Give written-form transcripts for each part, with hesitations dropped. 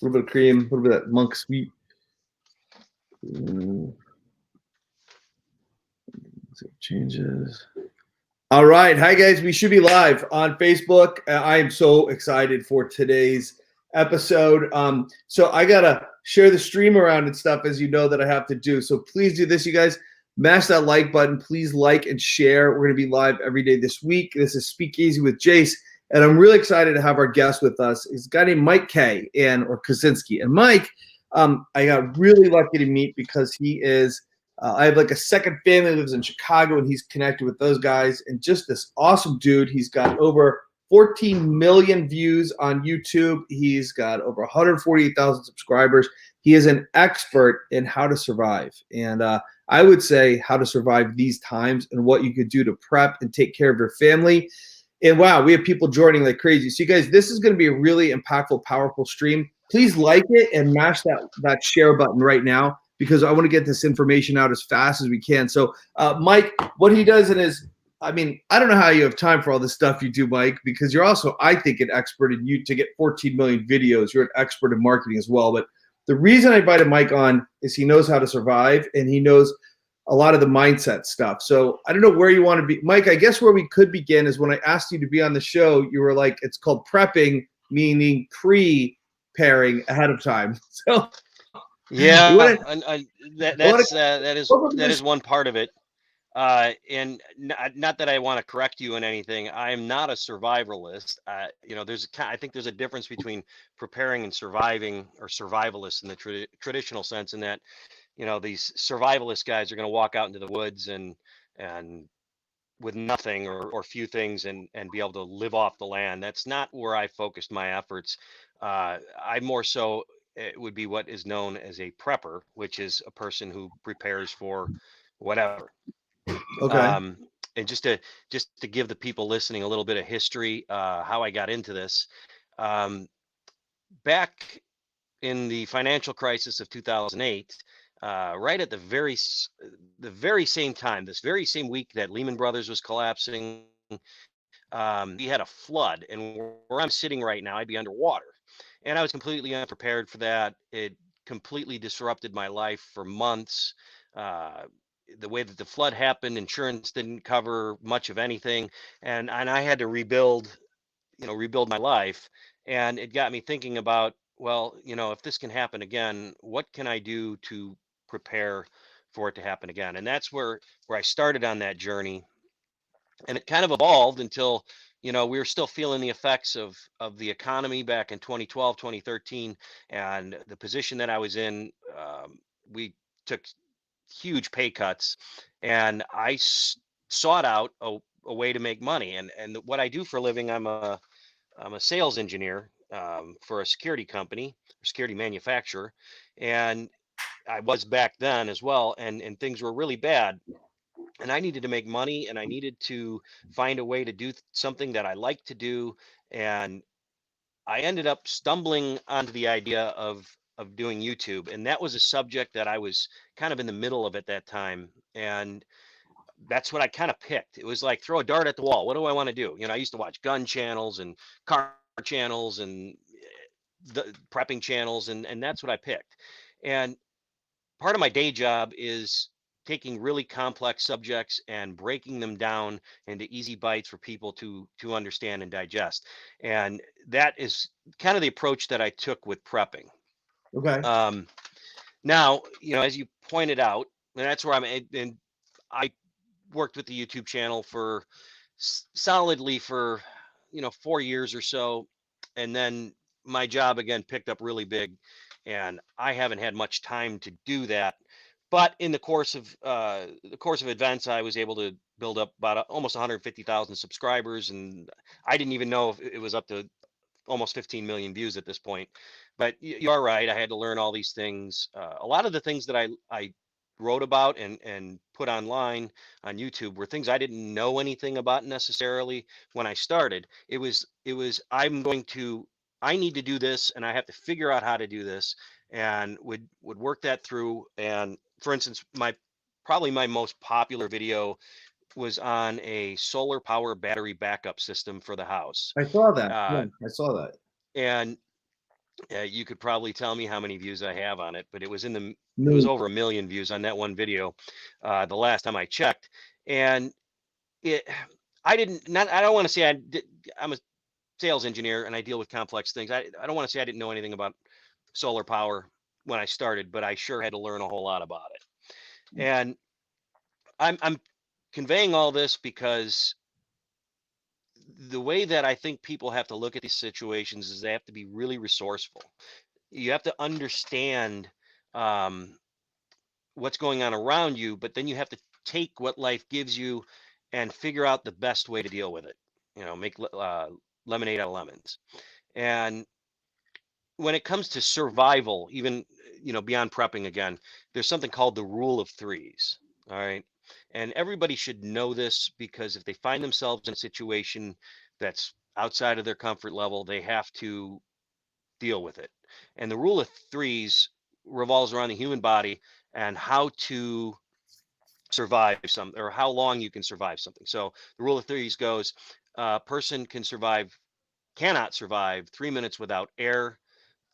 little bit of cream, a little bit of that monk sweet. Changes. All right. Hi, guys. We should be live on Facebook. I am so excited for today's episode. So I got to share the stream around and stuff, as you know that I have to do. So please do this, you guys. Mash that like button. Please like and share. We're going to be live every day this week. This is Speakeasy with Jase. And I'm really excited to have our guest with us. He's a guy named Mike K. or Kaczynski. And Mike, I got really lucky to meet because he is I have like a second family that lives in Chicago, and he's connected with those guys. And just this awesome dude. He's got over 14 million views on YouTube. He's got over 148,000 subscribers. He is an expert in how to survive. And I would say how to survive these times and what you could do to prep and take care of your family. And wow, we have people joining like crazy. So you guys, this is going to be a really impactful, powerful stream. Please like it and mash that share button right now, because I want to get this information out as fast as we can. So, Mike, what he does in his, I mean, I don't know how you have time for all this stuff you do, Mike, because you're also, I think, an expert in you to get 14 million videos. You're an expert in marketing as well. But the reason I invited Mike on is he knows how to survive, and he knows a lot of the mindset stuff. So I don't know where you want to be. Mike, I guess where we could begin is when I asked you to be on the show, you were like, it's called prepping, meaning preparing ahead of time. So Yeah, and that is one part of it. And not that I want to correct you in anything. I am not a survivalist. I think there's a difference between preparing and surviving, or survivalist in the traditional sense, in that, these survivalist guys are going to walk out into the woods and with nothing or few things and be able to live off the land. That's not where I focused my efforts. I more so, it would be what is known as a prepper, which is a person who prepares for whatever. Okay. And just to give the people listening a little bit of history, how I got into this. Um, Back in the financial crisis of 2008, right at the very same time, this very same week that Lehman Brothers was collapsing, we had a flood, and where I'm sitting right now, I'd be underwater. And I was completely unprepared for that. It completely disrupted my life for months. Uh, the way that the flood happened, insurance didn't cover much of anything, and I had to rebuild my life. And it got me thinking about, well, if this can happen again, what can I do to prepare for it to happen again? And that's where I started on that journey. And it kind of evolved until, we were still feeling the effects of the economy back in 2012, 2013. And the position that I was in, we took huge pay cuts, and sought out a way to make money. And what I do for a living, I'm a sales engineer, for a security company, security manufacturer, and I was back then as well. And things were really bad, and I needed to make money, and I needed to find a way to do something that I like to do. And I ended up stumbling onto the idea of doing YouTube, and that was a subject that I was kind of in the middle of at that time. And that's what I kind of picked. It was like throw a dart at the wall. What do I want to do? I used to watch gun channels and car channels and the prepping channels, and that's what I picked. And part of my day job is taking really complex subjects and breaking them down into easy bites for people to understand and digest. And that is kind of the approach that I took with prepping. Okay. Um, Now, as you pointed out, and that's where I'm at, and I worked with the YouTube channel for solidly for 4 years or so, and then my job again picked up really big, and I haven't had much time to do that. But in the course of events, I was able to build up about almost 150,000 subscribers, and I didn't even know if it was up to almost 15 million views at this point. But you are right. I had to learn all these things. A lot of the things that I wrote about and put online on YouTube were things I didn't know anything about necessarily when I started. It was I need to do this, and I have to figure out how to do this, and would work that through. And for instance, probably my most popular video was on a solar power battery backup system for the house. I saw that. Yeah, Uh, I saw that. and You could probably tell me how many views I have on it, but it was it was No. over 1 million views on that one video, the last time I checked. And it, I don't want to say I'm a sales engineer and I deal with complex things. I don't want to say I didn't know anything about solar power when I started, but I sure had to learn a whole lot about it. And I'm conveying all this because the way that I think people have to look at these situations is they have to be really resourceful. You have to understand um, what's going on around you, but then you have to take what life gives you and figure out the best way to deal with it. Make lemonade out of lemons. And when it comes to survival, even beyond prepping again, there's something called the rule of threes. All right. And everybody should know this because if they find themselves in a situation that's outside of their comfort level, they have to deal with it. And the rule of threes revolves around the human body and how to survive something or how long you can survive something. So the rule of threes goes a person cannot survive 3 minutes without air,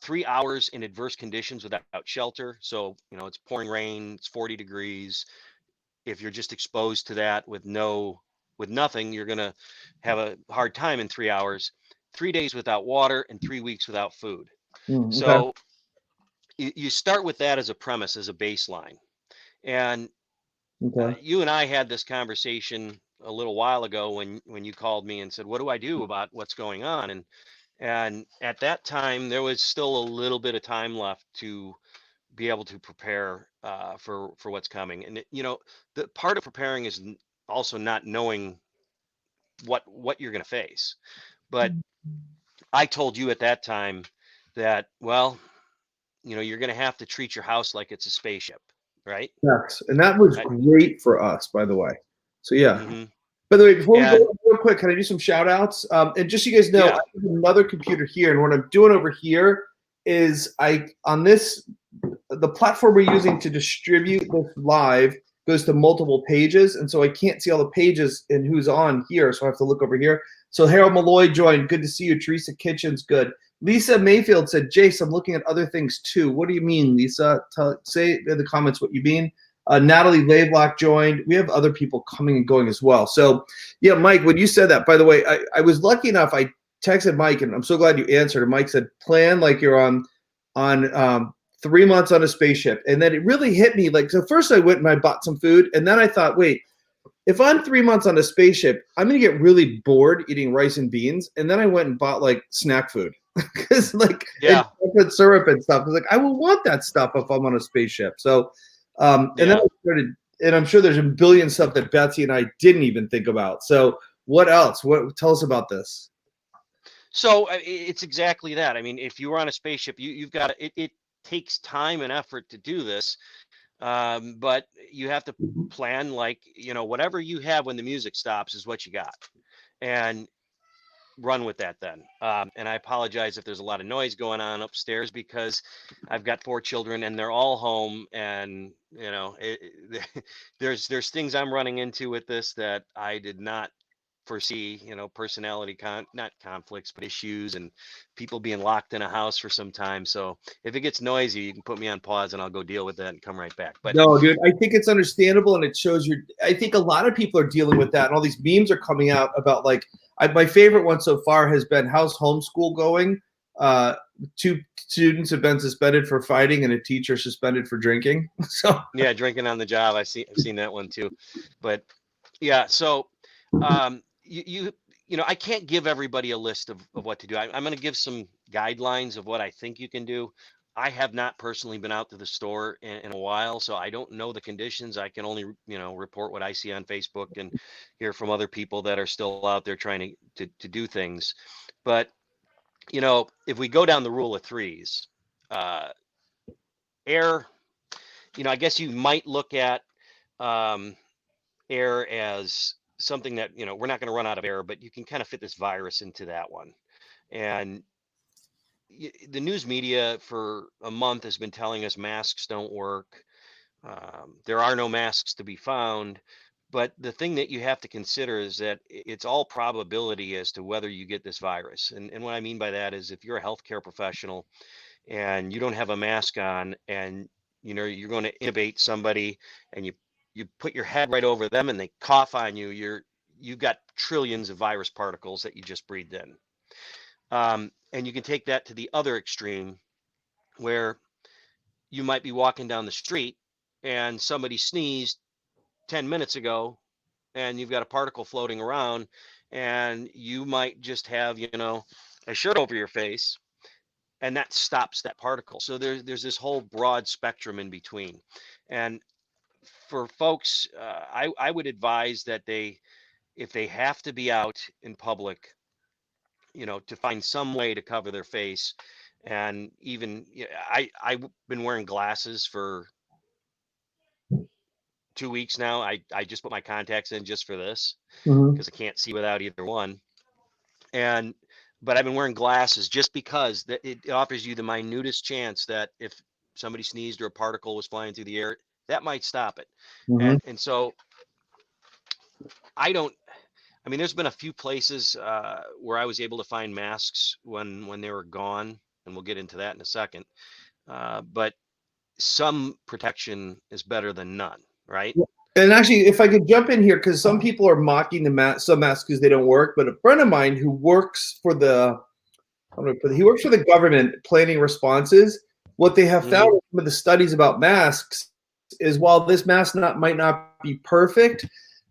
3 hours in adverse conditions without shelter. So, it's pouring rain, it's 40 degrees. If you're just exposed to that with nothing, you're going to have a hard time in 3 hours, 3 days without water, and 3 weeks without food. Okay. So you start with that as a premise, as a baseline. And Okay. you and I had this conversation a little while ago when you called me and said, "What do I do about what's going on?" And at that time, there was still a little bit of time left to be able to prepare for what's coming. And the part of preparing is also not knowing what you're going to face. But I told you at that time that, well, you're going to have to treat your house like it's a spaceship, right? Yes, and that was I, great for us, by the way. So yeah. hmm By the way, before we And go real quick, can I do some shout outs? And just so you guys know, I yeah, have another computer here, and what I'm doing over here is on this the platform we're using to distribute this live goes to multiple pages, and so I can't see all the pages and who's on here, so I have to look over here. So Harold Malloy joined. Good to see you. Teresa Kitchen's good. Lisa Mayfield said, Jace, I'm looking at other things too. What do you mean, Lisa? Say in the comments what you mean. Natalie Laylock joined. We have other people coming and going as well. So, yeah, Mike, when you said that, by the way, I was lucky enough. I texted Mike, and I'm so glad you answered. And Mike said, plan like you're on 3 months on a spaceship. And then it really hit me. Like, so first I went and I bought some food. And then I thought, wait, if I'm 3 months on a spaceship, I'm going to get really bored eating rice and beans. And then I went and bought like snack food because and yeah, chocolate syrup and stuff. I was like, I will want that stuff if I'm on a spaceship. So, and then yeah. I started, and I'm sure there's a billion stuff that Betsy and I didn't even think about. So what else? Tell us about this. So it's exactly that. I mean, if you were on a spaceship, you've got it takes time and effort to do this, but you have to plan like whatever you have when the music stops is what you got, and run with that then. And I apologize if there's a lot of noise going on upstairs because I've got 4 children and they're all home, and there's things I'm running into with this that I did not foresee, personality not conflicts, but issues and people being locked in a house for some time. So if it gets noisy, you can put me on pause and I'll go deal with that and come right back. But No, dude, I think it's understandable, and it shows you. I think a lot of people are dealing with that, and all these memes are coming out about like my favorite one so far has been how's homeschool going. 2 students have been suspended for fighting, and a teacher suspended for drinking. So yeah, drinking on the job. I've seen that one too. But yeah, so I can't give everybody a list of what to do. I'm going to give some guidelines of what I think you can do. I have not personally been out to the store in a while, so I don't know the conditions. I can only, report what I see on Facebook and hear from other people that are still out there trying to do things. But, if we go down the rule of threes, uh, air, I guess you might look at um, air as something that we're not going to run out of air, but you can kind of fit this virus into that one. And the news media for a month has been telling us masks don't work. There are no masks to be found. But the thing that you have to consider is that it's all probability as to whether you get this virus. And what I mean by that is if you're a healthcare professional and you don't have a mask on, and you're going to intubate somebody, and you put your head right over them and they cough on you, you've got trillions of virus particles that you just breathed in. And you can take that to the other extreme, where you might be walking down the street and somebody sneezed 10 minutes ago, and you've got a particle floating around, and you might just have, a shirt over your face, and that stops that particle. So there's this whole broad spectrum in between. And for folks, I would advise that if they have to be out in public, to find some way to cover their face. And even, I've been wearing glasses for 2 weeks now. I just put my contacts in just for this, Mhm. because I can't see without either one. But I've been wearing glasses just because it offers you the minutest chance that if somebody sneezed or a particle was flying through the air, that might stop it. Mhm. And so I don't. I mean, there's been a few places where I was able to find masks when they were gone, and we'll get into that in a second. But some protection is better than none, right? And actually, if I could jump in here, because some people are mocking some masks because they don't work, but a friend of mine who works for he works for the government planning responses. What they have found Mm-hmm. in some of the studies about masks is while this mask might not be perfect,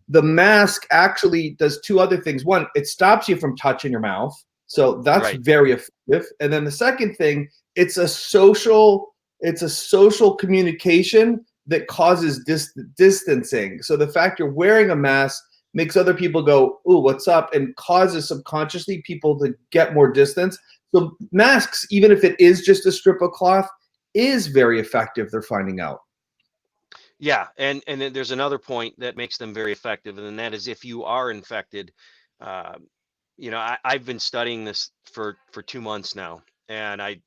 the mask actually does two other things. One, it stops you from touching your mouth. So that's Right. very effective. And then the second thing, it's a social communication that causes distancing. So the fact you're wearing a mask makes other people go, "Ooh, what's up?" and causes subconsciously people to get more distance. So masks, even if it is just a strip of cloth, is very effective, they're finding out. Yeah, and then there's another point that makes them very effective, and that is if you are infected. Uh, I've been studying this for 2 months now, and I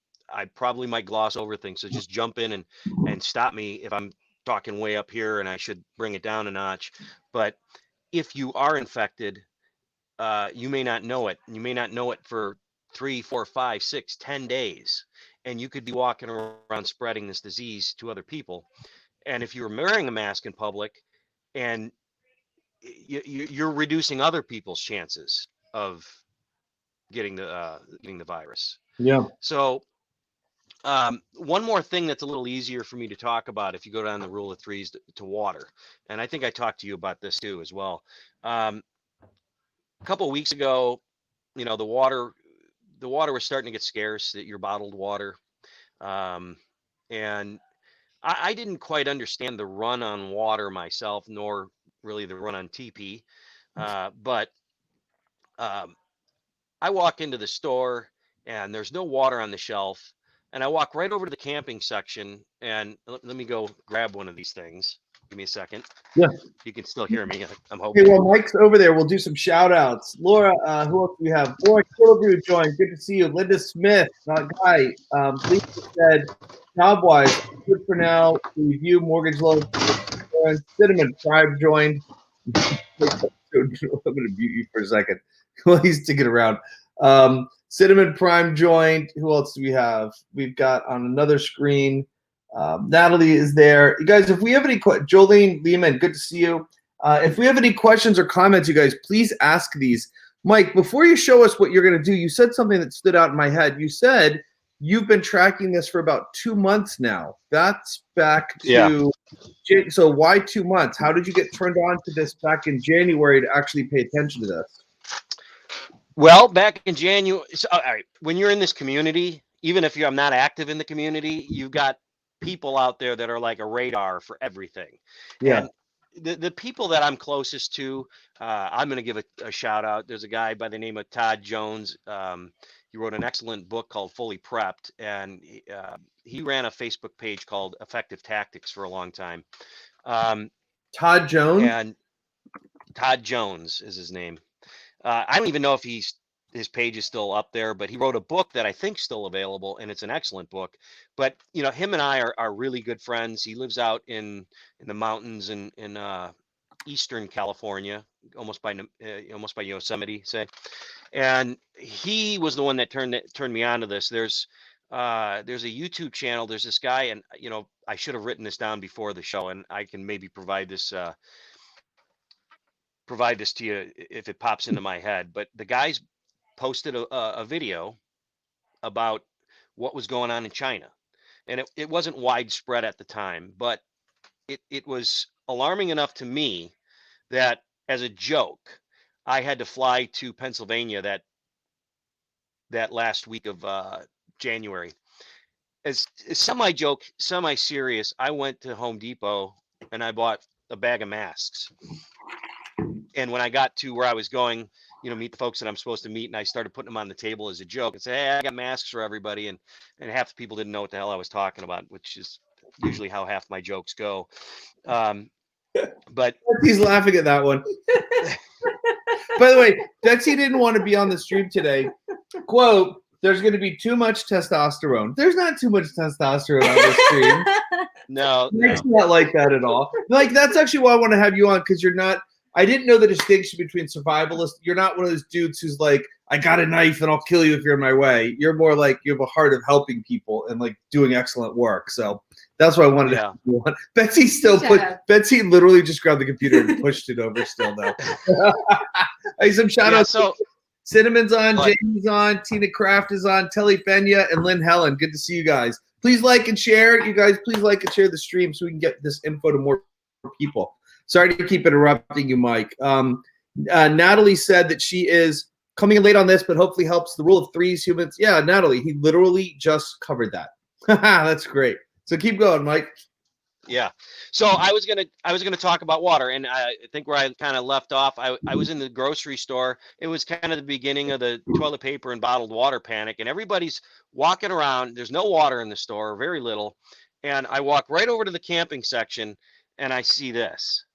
probably might gloss over things. So just jump in and stop me if I'm talking way up here and I should bring it down a notch. But if you are infected, you may not know it. You may not know it for 3, 4, 5, 6, 10 days, and you could be walking around spreading this disease to other people. And if you're wearing a mask in public, and you're reducing other people's chances of getting the virus. Yeah. So one more thing that's a little easier for me to talk about if you go down the rule of threes to water, and I think I talked to you about this too as well. A couple of weeks ago, the water was starting to get scarce. That your bottled water, um, and I didn't quite understand the run on water myself, nor really the run on TP. But um, I walk into the store and there's no water on the shelf. And I walk right over to the camping section, and let me go grab one of these things. Give me a second. Yeah. You can still hear me, I'm Hey, hoping. well, Mike's over there. We'll do some shout outs. Laura, who else do we have? Laura Killebrew joined. Good to see you. Linda Smith, Guy. Lisa said, job wise, good for now. Review mortgage loan. Cinnamon Tribe joined. I'm going to mute you for a second while he's sticking around. Cinnamon Prime joined. Who else do we have? We've got on another screen. Natalie is there. You guys, if we have any questions, Jolene Lehman, good to see you. If we have any questions or comments, you guys, please ask these. Mike, before you show us what you're going to do, you said something that stood out in my head. You said you've been tracking this for about 2 months now. That's back Yeah. to so why 2 months? How did you get turned on to this back in January to actually pay attention to this? Well, back in January, so, all right, when you're in this community, even if I'm not active in the community, you've got people out there that are like a radar for everything. Yeah. And the people that I'm closest to, I'm going to give a shout out. There's a guy by the name of Todd Jones. He wrote an excellent book called Fully Prepped, and he ran a Facebook page called Effective Tactics for a long time. Todd Jones? And Todd Jones is his name. I don't even know if his page is still up there, but he wrote a book that I think is still available, and it's an excellent book. But him and I are really good friends. He lives out in the mountains in Eastern California, almost by Yosemite, say. And he was the one that turned me on to this. There's a YouTube channel. There's this guy, and I should have written this down before the show, and I can maybe provide this to you if it pops into my head. But the guy's posted a video about what was going on in China, and it wasn't widespread at the time, but it was alarming enough to me that as a joke, I had to fly to Pennsylvania that last week of January. As semi joke, semi serious, I went to Home Depot and I bought a bag of masks. And when I got to where I was going, meet the folks that I'm supposed to meet, and I started putting them on the table as a joke and say, "Hey, I got masks for everybody," and half the people didn't know what the hell I was talking about, which is usually how half my jokes go. But he's laughing at that one. By the way, Betsy didn't want to be on the stream today. Quote, there's going to be too much testosterone. There's not too much testosterone on the stream. No. It's not like that at all. Like, that's actually why I want to have you on, because you're not, I didn't know the distinction between survivalist. You're not one of those dudes who's like, I got a knife and I'll kill you if you're in my way. You're more like, you have a heart of helping people and like doing excellent work. So that's why I wanted to have you on. Betsy Betsy literally just grabbed the computer and pushed it over still though. Hey, some shout outs. So Cinnamon's on, James is on, Tina Kraft is on, Telly Fenya, and Lynn Helen. Good to see you guys. Please like and share. You guys, please like and share the stream so we can get this info to more people. Sorry to keep interrupting you, Mike. Natalie said that she is coming in late on this, but hopefully helps the rule of threes humans. Yeah, Natalie, he literally just covered that. That's great. So keep going, Mike. Yeah. So I was gonna talk about water, and I think where I kind of left off, I was in the grocery store. It was kind of the beginning of the toilet paper and bottled water panic, and everybody's walking around. There's no water in the store, very little. And I walk right over to the camping section, and I see this,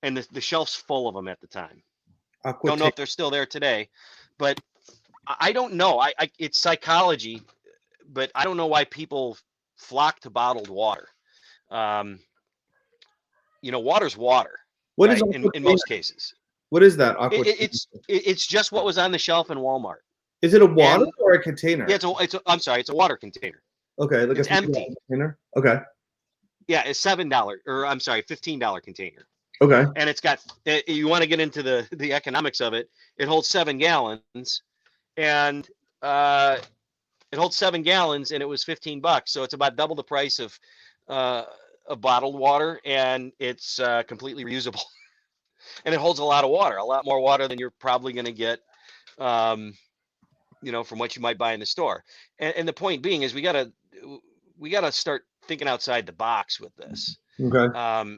and the shelf's full of them at the time. Don't know if they're still there today, but I don't know. It's psychology, but I don't know why people flock to bottled water. Water's water. What is in most cases? What is that? It's just what was on the shelf in Walmart. Is it a water or a container? Yeah, it's a water container. Okay, like it's empty container. Okay. Yeah, it's $15 container. Okay. And it's got. You want to get into the economics of it? It holds 7 gallons, and it holds 7 gallons, and it was $15. So it's about double the price of bottled water, and it's completely reusable. And it holds a lot of water, a lot more water than you're probably going to get, from what you might buy in the store. And the point being is we gotta start thinking outside the box with this. Okay.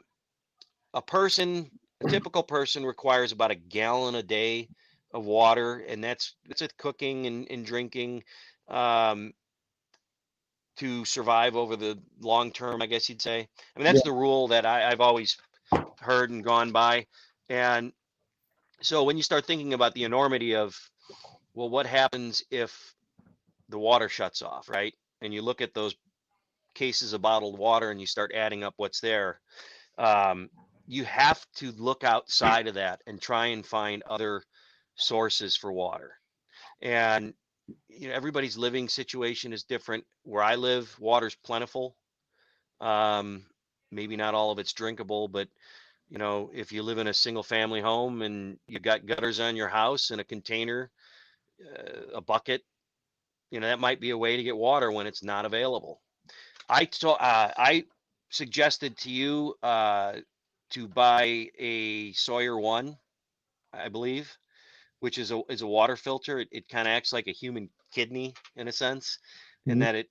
A typical person requires about a gallon a day of water, and that's with cooking and drinking. To survive over the long term, I guess you'd say. I mean, that's the rule that I've always heard and gone by. And so when you start thinking about the enormity of, well, what happens if the water shuts off, right? And you look at those cases of bottled water and you start adding up what's there. You have to look outside of that and try and find other sources for water. And everybody's living situation is different. Where I live, water's plentiful. Maybe not all of it's drinkable, but if you live in a single family home and you got gutters on your house and a container, a bucket, that might be a way to get water when it's not available. I suggested to you to buy a Sawyer 1, I believe, which is a water filter. It kind of acts like a human kidney in a sense, and that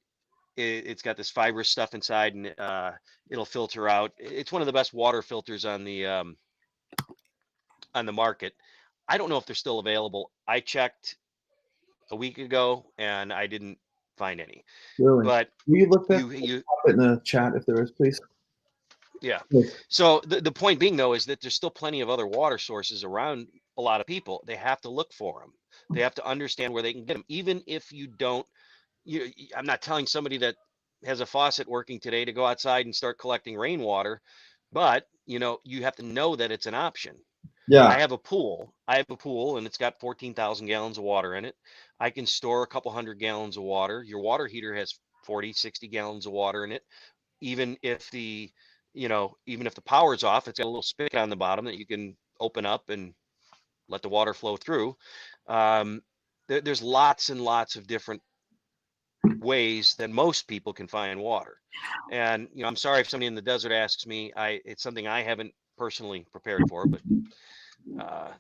it's got this fibrous stuff inside, and it'll filter out. It's one of the best water filters on the market. I don't know if they're still available. I checked a week ago and I didn't find any. Really? But will you look that up in the chat if there is, please? Yeah. So the point being, though, is that there's still plenty of other water sources around a lot of people. They have to look for them. They have to understand where they can get them. Even if you don't, I'm not telling somebody that has a faucet working today to go outside and start collecting rainwater. but you have to know that it's an option. Yeah. I have a pool. And it's got 14,000 gallons of water in it. I can store a couple hundred gallons of water. Your water heater has 40, 60 gallons of water in it. Even if even if the power's off, it's got a little spigot on the bottom that you can open up and let the water flow through. There's lots and lots of different ways that most people can find water. And I'm sorry if somebody in the desert asks me. It's something I haven't personally prepared for, but uh,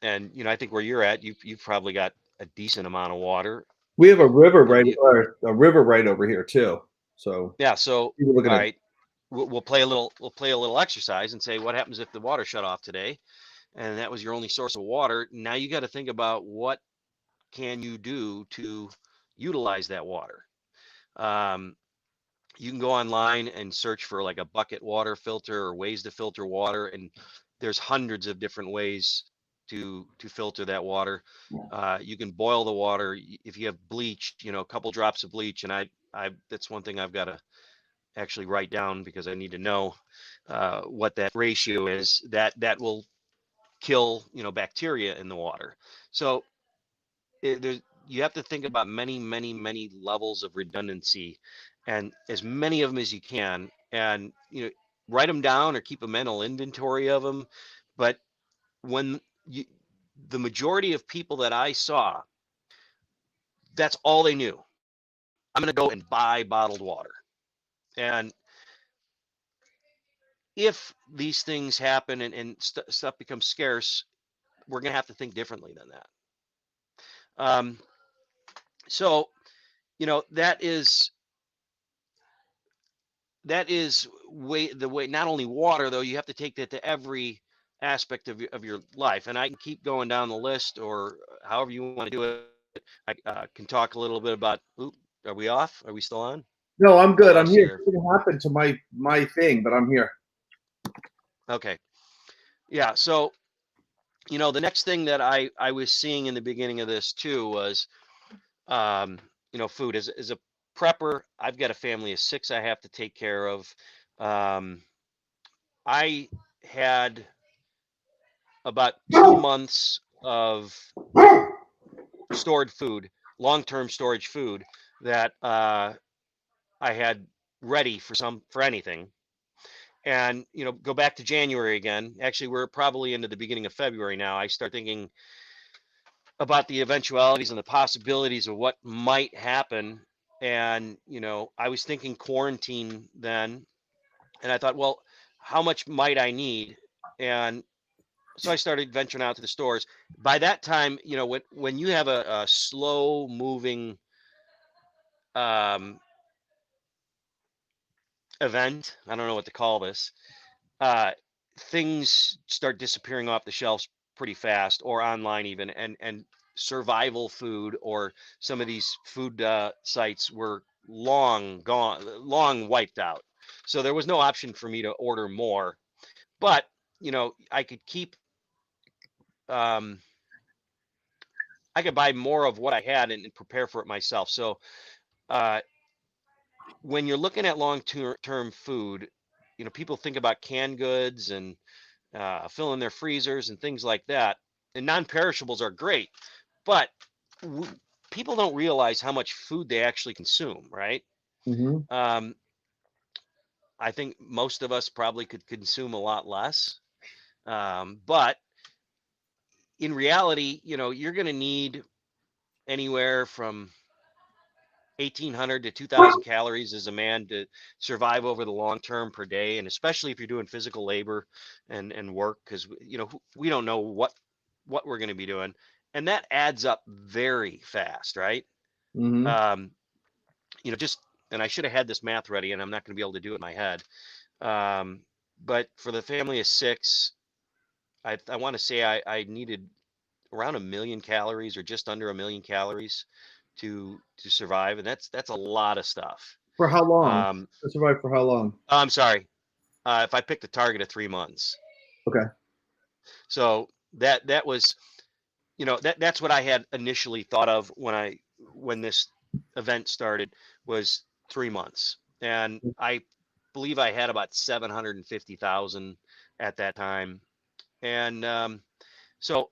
and I think where you're at, you've probably got a decent amount of water. We have a river You know, right, you, or a river right over here too. So yeah. So people looking all at. right, we'll play a little exercise and say what happens if the water shut off today, and that was your only source of water. Now you got to think about what can you do to utilize that water. Um, you can go online and search for like a bucket water filter or ways to filter water, and there's hundreds of different ways to filter that water. You can boil the water if you have bleach, a couple drops of bleach, and I that's one thing I've got to actually write down because I need to know what that ratio is. That will kill bacteria in the water. So you have to think about many, many, many levels of redundancy, and as many of them as you can, and write them down or keep a mental inventory of them. But when you, the majority of people that I saw, that's all they knew. I'm going to go and buy bottled water. And if these things happen and stuff becomes scarce, we're going to have to think differently than that. So, that is the way. Not only water, though, you have to take that to every aspect of your life. And I can keep going down the list, or however you want to do it. I can talk a little bit about. Oop, are we off? Are we still on? No, I'm I good. I'm lost you here. there. Something happened to my thing, but I'm here. Okay. Yeah. So the next thing that I was seeing in the beginning of this too was um, food. As a prepper, I've got a family of 6 I have to take care of. Um, I had about 2 months of stored food, long-term storage food that I had ready for anything. And go back to January again. Actually, we're probably into the beginning of February now. I start thinking about the eventualities and the possibilities of what might happen. And I was thinking quarantine then, and I thought, well, how much might I need? And so I started venturing out to the stores. By that time, when you have a slow moving um, event, I don't know what to call this, uh, things start disappearing off the shelves pretty fast, or online even, and survival food or some of these food sites were long gone, long wiped out. So there was no option for me to order more, but I could um, I could buy more of what I had and prepare for it myself. So uh, when you're looking at long-term food, people think about canned goods and filling their freezers and things like that. And non-perishables are great, but w- people don't realize how much food they actually consume, right? Mm-hmm. Um, I think most of us probably could consume a lot less, but in reality, you're going to need anywhere from 1,800 to 2,000 calories as a man to survive over the long term per day, and especially if you're doing physical labor and work, because we don't know what we're going to be doing, and that adds up very fast, right? Mm-hmm. um just, and I should have had this math ready, and I'm not going to be able to do it in my head. um but for the family of 6, I want to say I needed around 1 million calories, or just under 1 million calories, to survive, and that's a lot of stuff. For how long? um To survive for how long? I'm sorry, if I picked a target of 3 months. Okay. So that was, that's what I had initially thought of when this event started, was 3 months. And I believe I had about 750,000 at that time. And so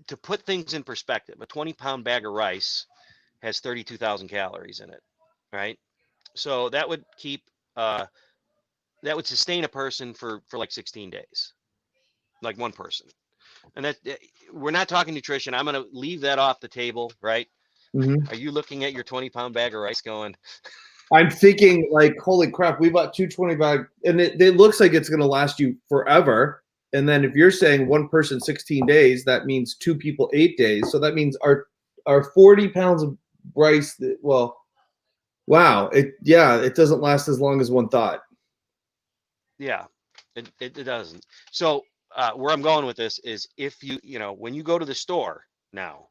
to put things in perspective, a 20-pound bag of rice has 32,000 calories in it, right? So that would that would sustain a person for like 16 days, like one person. And that we're not talking nutrition. I'm going to leave that off the table, right? Mhm. Are you looking at your 20-pound bag of rice going, I'm thinking like, holy crap, we bought 220 bag, and it looks like it's going to last you forever. And then if you're saying one person 16 days, that means two people 8 days. So that means our 40 pounds of rice. Well, wow, it doesn't last as long as one thought. yeah, it doesn't. So where I'm going with this is if when you go to the store now,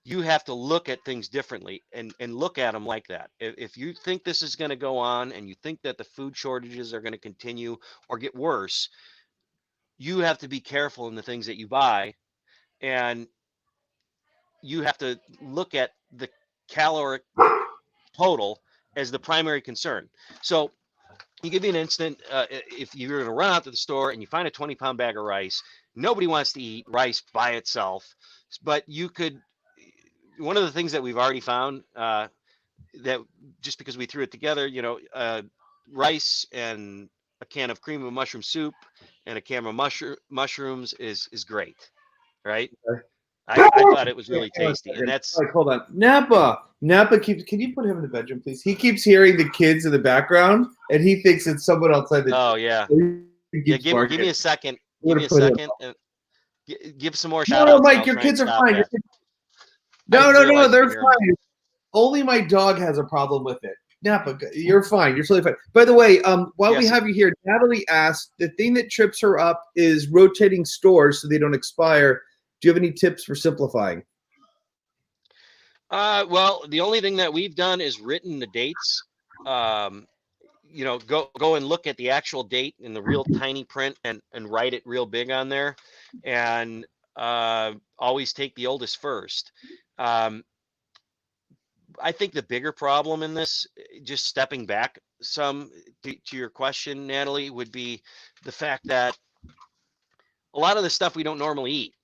you have to look at things differently and look at them like that. If you think this is going to go on and you think that the food shortages are going to continue or get worse, you have to be careful in the things that you buy, and you have to look at the caloric total as the primary concern. So you give me an instant, if you're going to run out to the store and you find a 20-pound bag of rice, nobody wants to eat rice by itself, but you could. One of the things that we've already found, that just because we threw it together, rice and a can of cream of mushroom soup and a can of mushrooms is great, right? I thought it was really Hang on a tasty, and second. that's Like, hold on. Napa keeps. Can you put him in the bedroom, please? He keeps hearing the kids in the background, and he thinks it's someone outside the. oh yeah. He Yeah, keeps give me barking. a second. I'm Give gonna me a put him. second and give some more No, shout no, outs and Mike, I'll your try and kids are stop fine. that. I No, didn't no, no, realize you they're could hear them. fine. Only my dog has a problem with it. Napa, you're fine. You're totally fine. By the way, while we Yes. have you here, Natalie asked, the thing that trips her up is rotating stores so they don't expire. Do you have any tips for simplifying? Well, the only thing that we've done is written the dates. Go and look at the actual date in the real tiny print and write it real big on there, and always take the oldest first. Um, I think the bigger problem in this, just stepping back some to your question, Natalie, would be the fact that a lot of the stuff we don't normally eat,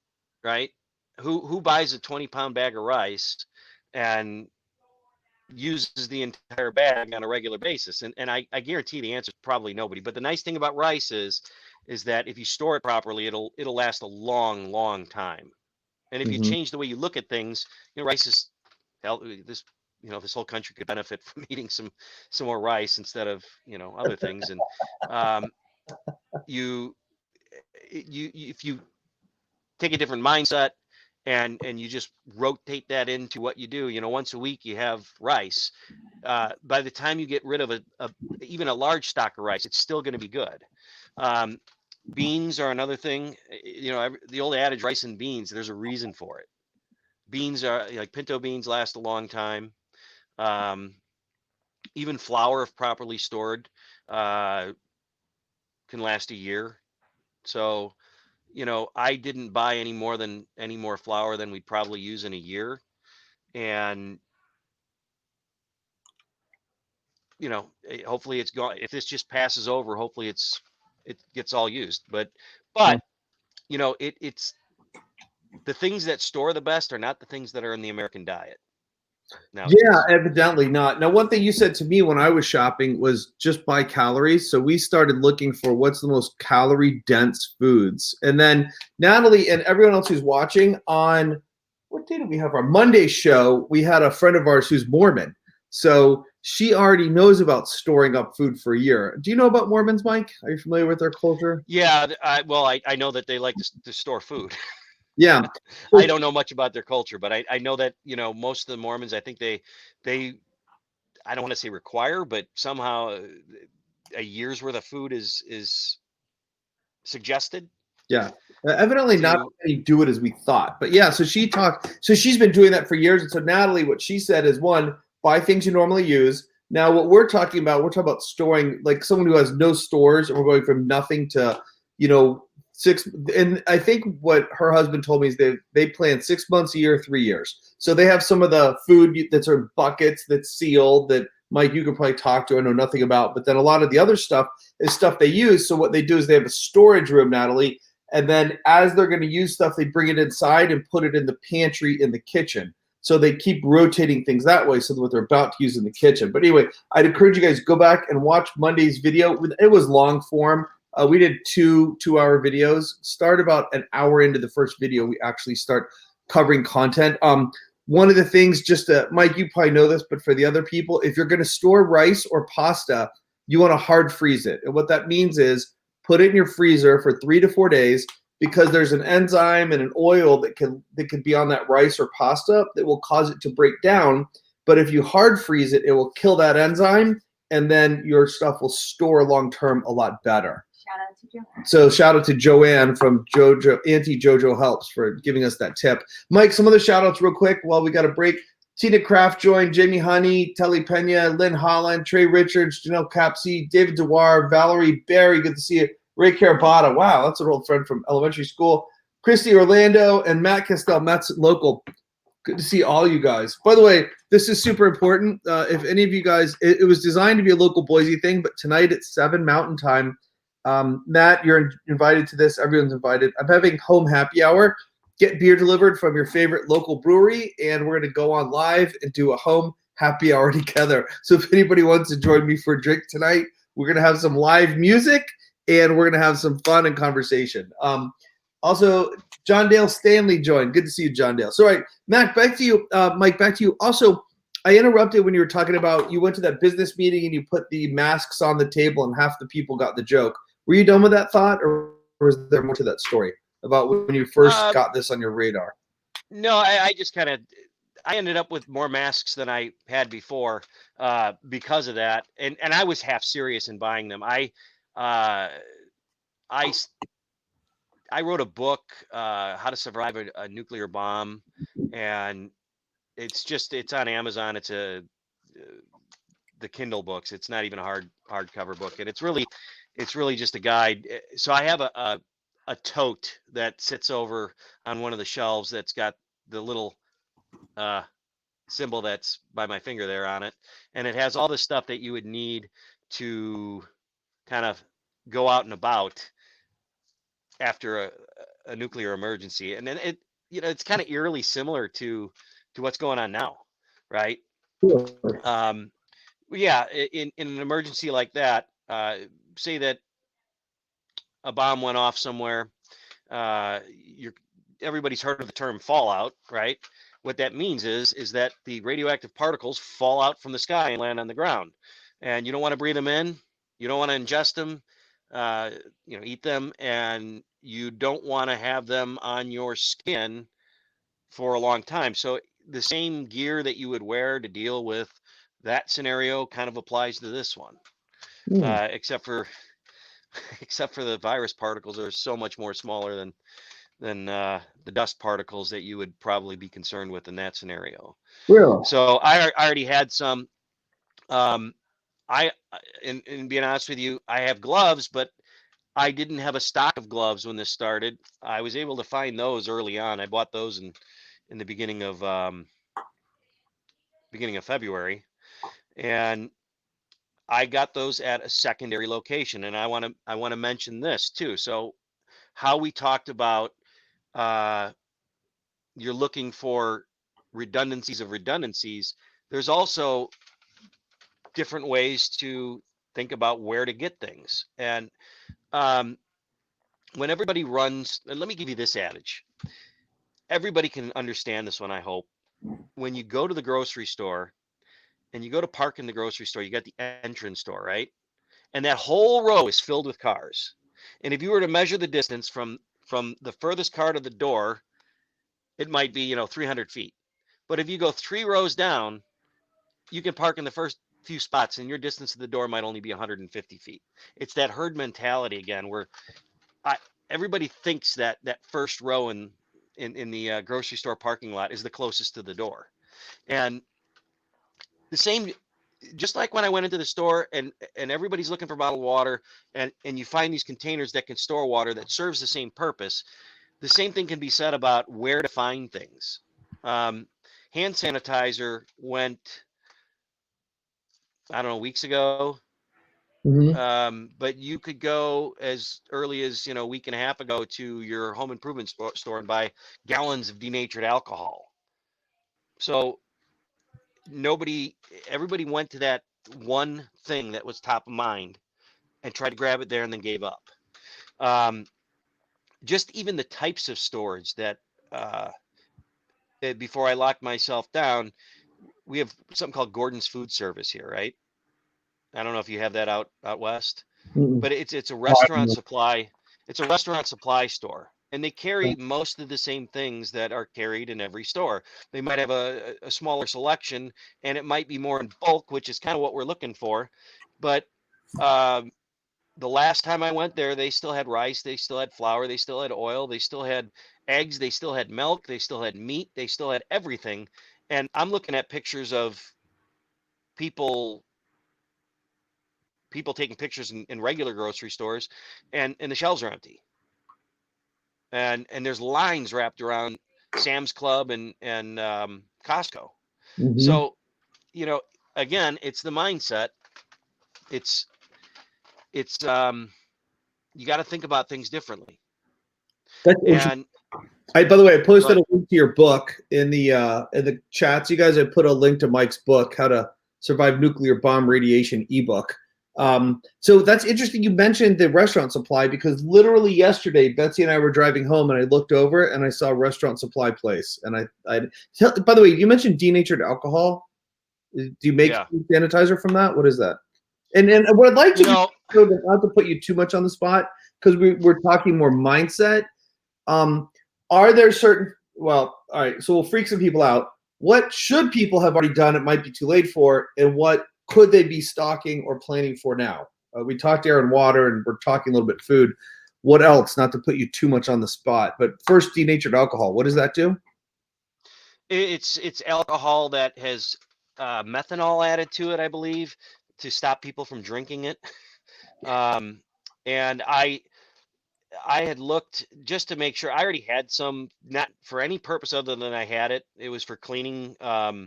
right? Who buys a 20-pound bag of rice and uses the entire bag on a regular basis? And I guarantee the answer is probably nobody. But the nice thing about rice is that if you store it properly, it'll last a long, long time. And if you Mhm. change the way you look at things, rice is this this whole country could benefit from eating some more rice instead of other things. And um, you if you take a different mindset and you just rotate that into what you do, once a week you have rice. By the time you get rid of even a large stock of rice, it's still going to be good. um, Beans are another thing. The old adage, rice and beans, there's a reason for it. Beans are like pinto beans, last a long time. um, Even flour, if properly stored, uh, can last a year. So I didn't buy any more flour than we'd probably use in a year. And hopefully it's gone. If this just passes over, hopefully it gets all used. But it's the things that store the best are not the things that are in the American diet Yeah, nowadays. evidently not. Now, one thing you said to me when I was shopping was just buy calories. So we started looking for what's the most calorie dense foods. And then Natalie and everyone else who's watching, on what day did we have our Monday show? We had a friend of ours who's Mormon. So she already knows about storing up food for a year. Do you know about Mormons, Mike? Are you familiar with their culture? Yeah, I know that they like to store food. Yeah. I don't know much about their culture, but I know that most of the Mormons, I think they I don't want to say require, but somehow a year's worth of food is suggested Yeah. Evidently not as to. many do it as we thought. But yeah, so she's been doing that for years. And so Natalie, what she said is, one, buy things you normally use. Now what we're talking about storing, like someone who has no stores, and we're going from nothing to, 6. And I think what her husband told me is they plan 6 months a year, 3 years. So they have some of the food that's in buckets that's sealed, that Mike, you could probably talk to, I know nothing about, but then a lot of the other stuff is stuff they use. So what they do is they have a storage room, Natalie, and then as they're going to use stuff, they bring it inside and put it in the pantry in the kitchen. So they keep rotating things that way so that what they're about to use in the kitchen. But anyway, I'd encourage you guys to go back and watch Monday's video. It was long form. We did two-hour videos. Start about an hour into the first video, we actually start covering content. One of the things, Mike, you probably know this, but for the other people, if you're going to store rice or pasta, you want to hard freeze it. And what that means is put it in your freezer for 3 to 4 days, because there's an enzyme and an oil that can be on that rice or pasta that will cause it to break down. But if you hard freeze it, it will kill that enzyme, and then your stuff will store long term a lot better. Shout out to Joanne. So shout out to Joanne from Auntie Jojo Helps for giving us that tip. Mike, some other shout outs real quick while we got a break. Tina Kraft joined, Jamie Honey, Telly Pena, Lynn Holland, Trey Richards, Janelle Capsey, David Dewar, Valerie Barry, good to see you. Ray Carabata, wow, that's an old friend from elementary school. Christy Orlando and Matt Castell, Matt's local. Good to see all you guys. By the way, this is super important. If any of you guys, it was designed to be a local Boise thing, but tonight at 7 Mountain Time, Matt, you're invited to this. Everyone's invited. I'm having home happy hour. Get beer delivered from your favorite local brewery, and we're going to go on live and do a home happy hour together. So if anybody wants to join me for a drink tonight, we're going to have some live music, and we're going to have some fun and conversation. Also, John Dale Stanley joined. Good to see you, John Dale. So, all right, Matt, back to you. Mike, back to you. Also, I interrupted when you were talking about you went to that business meeting and you put the masks on the table and half the people got the joke. Were you done with that thought, or was there more to that story about when you first got this on your radar? No, I just kind of I ended up with more masks than I had before because of that, and I was half serious in buying them. I wrote a book, How to Survive a Nuclear Bomb, and it's on Amazon. It's the Kindle books. It's not even a hardcover book, and it's really just a guide. So I have a tote that sits over on one of the shelves that's got the little symbol that's by my finger there on it, and it has all the stuff that you would need to kind of go out and about after a nuclear emergency. And then it's kind of eerily similar to what's going on now, right? Yeah, in an emergency like that, say that a bomb went off somewhere, everybody's heard of the term fallout, right? What that means is that the radioactive particles fall out from the sky and land on the ground, and you don't want to breathe them in, you don't want to ingest them, eat them, and you don't want to have them on your skin for a long time. So the same gear that you would wear to deal with that scenario kind of applies to this one, except for the virus particles are so much more smaller than the dust particles that you would probably be concerned with in that scenario. Really? So I already had some. In being honest with you, I have gloves, but I didn't have a stock of gloves when this started. I was able to find those early on. I bought those in the beginning of February, and I got those at a secondary location. And I want to mention this too. So how we talked about you're looking for redundancies of redundancies. There's also different ways to think about where to get things. And when everybody runs, and let me give you this adage. Everybody can understand this one, I hope. When you go to the grocery store and you go to park in the grocery store, you got the entrance door, right? And that whole row is filled with cars. And if you were to measure the distance from the furthest car to the door, it might be 300 feet. But if you go 3 rows down, you can park in the first few spots, and your distance to the door might only be 150 feet. It's that herd mentality again, where everybody thinks that first row in the grocery store parking lot is the closest to the door. And the same, just like when I went into the store and everybody's looking for bottled water, and you find these containers that can store water that serves the same purpose. The same thing can be said about where to find things. Hand sanitizer went I don't know, weeks ago. Hmm. But you could go as early as, a week and a half ago to your home improvement store and buy gallons of denatured alcohol. So nobody, everybody went to that one thing that was top of mind and tried to grab it there and then gave up. Um, just even the types of storage that, uh, before I locked myself down, we have something called Gordon's Food Service here, right? I don't know if you have that out west, Mm-mm. but it's a Oh, I restaurant don't supply. It's a restaurant supply store, and they carry most of the same things that are carried in every store. They might have a smaller selection, and it might be more in bulk, which is kind of what we're looking for. But um, the last time I went there, they still had rice, they still had flour, they still had oil, they still had eggs, they still had milk, they still had meat, they still had everything. And I'm looking at pictures of people people taking pictures in regular grocery stores, and the shelves are empty, and there's lines wrapped around Sam's Club and Costco. Mm-hmm. So, you know, again, it's the mindset. It's it's you got to think about things differently. That's interesting. And By the way, I posted but a link to your book in the chats. You guys, I put a link to Mike's book, "How to Survive Nuclear Bomb Radiation" ebook. So that's interesting. You mentioned the restaurant supply because literally yesterday, Betsy and I were driving home, and I looked over and I saw a restaurant supply place. And I by the way, you mentioned denatured alcohol. Do you make yeah, sanitizer from that? What is that? And what I'd like you to do, know, so that not to put you too much on the spot, because we're talking more mindset. Um, are there certain? Well, all right. So we'll freak some people out. What should people have already done? It might be too late for, and what could they be stocking or planning for now? We talked air and water, and we're talking a little bit food. What else? Not to put you too much on the spot, but first, denatured alcohol. What does that do? it's alcohol that has methanol added to it, I believe, to stop people from drinking it. Um, and I had looked just to make sure. I already had some, not for any purpose other than I had it. It was for cleaning, a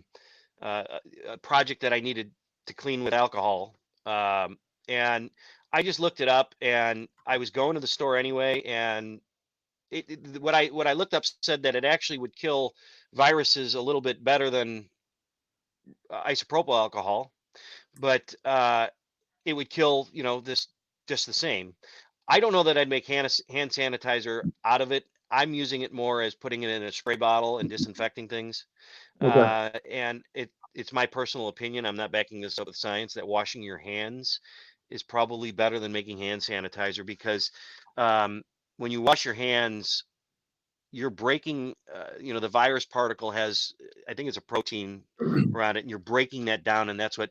project that I needed to clean with alcohol. And I just looked it up, and I was going to the store anyway. And what I looked up said that it actually would kill viruses a little bit better than isopropyl alcohol, but it would kill, this just the same. I don't know that I'd make hand sanitizer out of it. I'm using it more as putting it in a spray bottle and disinfecting things. Okay. And it's my personal opinion. I'm not backing this up with science that washing your hands is probably better than making hand sanitizer because um, when you wash your hands, you're breaking, the virus particle has, I think it's a protein around it, and you're breaking that down, and that's what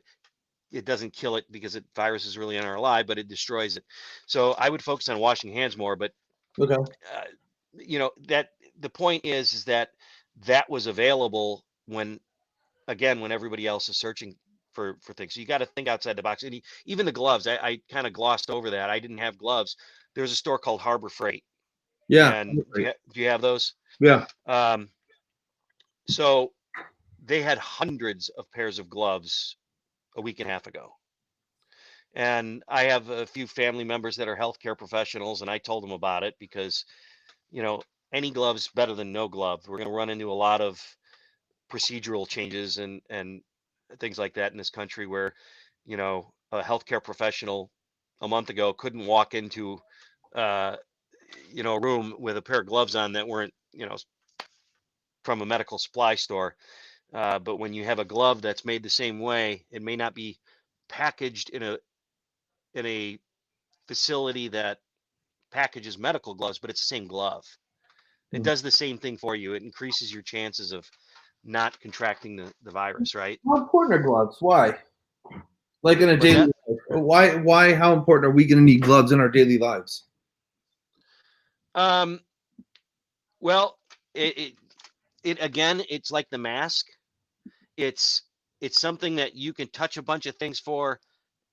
it doesn't kill it because virus is really in our alive, but it destroys it. So I would focus on washing hands more. But Okay. uh, that the point is that that was available when, again, when everybody else is searching for things. So you got to think outside the box. And even the gloves, I kind of glossed over that. I didn't have gloves. There's a store called Harbor Freight, Yeah. and do you have those? Yeah. Um, so they had hundreds of pairs of gloves a week and a half ago. And I have a few family members that are healthcare professionals, and I told them about it because, you know, any gloves better than no glove. We're going to run into a lot of procedural changes and things like that in this country where, a healthcare professional a month ago couldn't walk into, uh, a room with a pair of gloves on that weren't, from a medical supply store. But when you have a glove that's made the same way, it may not be packaged in a facility that packages medical gloves, but it's the same glove. It does the same thing for you. It increases your chances of not contracting the virus, right? How important are gloves? Why? Like in a What's daily that? life. Why, how important are we going to need gloves in our daily lives? Um, well, it again, it's like the mask. It's it's something that you can touch a bunch of things for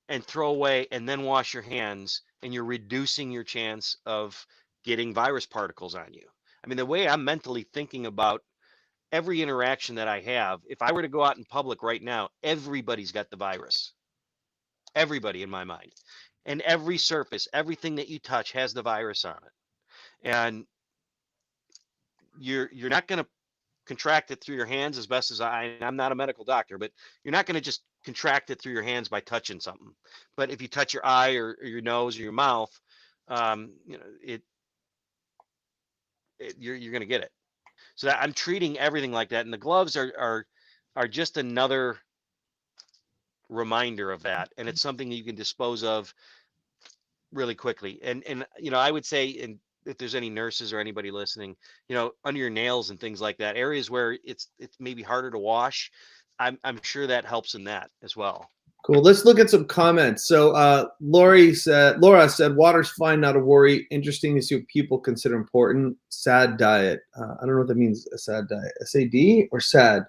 and throw away and then wash your hands, and you're reducing your chance of getting virus particles on you. I mean, the way I'm mentally thinking about every interaction that I have, if I were to go out in public right now, everybody's got the virus. everybody in my mind. And every surface, everything that you touch has the virus on it. And you're not going to contract it through your hands as best as I'm not a medical doctor, but you're not going to just contract it through your hands by touching something. But if you touch your eye or your nose or your mouth, you know, you're going to get it. So that I'm treating everything like that. And the gloves are just another reminder of that. And it's something that you can dispose of really quickly. And you know, I would say, and if there's any nurses or anybody listening, you know, under your nails and things like that, areas where it's maybe harder to wash, I'm sure that helps in that as well. Cool. Let's look at some comments. So Laura said, water's fine, not a worry. Interesting to see what people consider important. Sad diet. I don't know what that means, a sad diet. SAD or sad?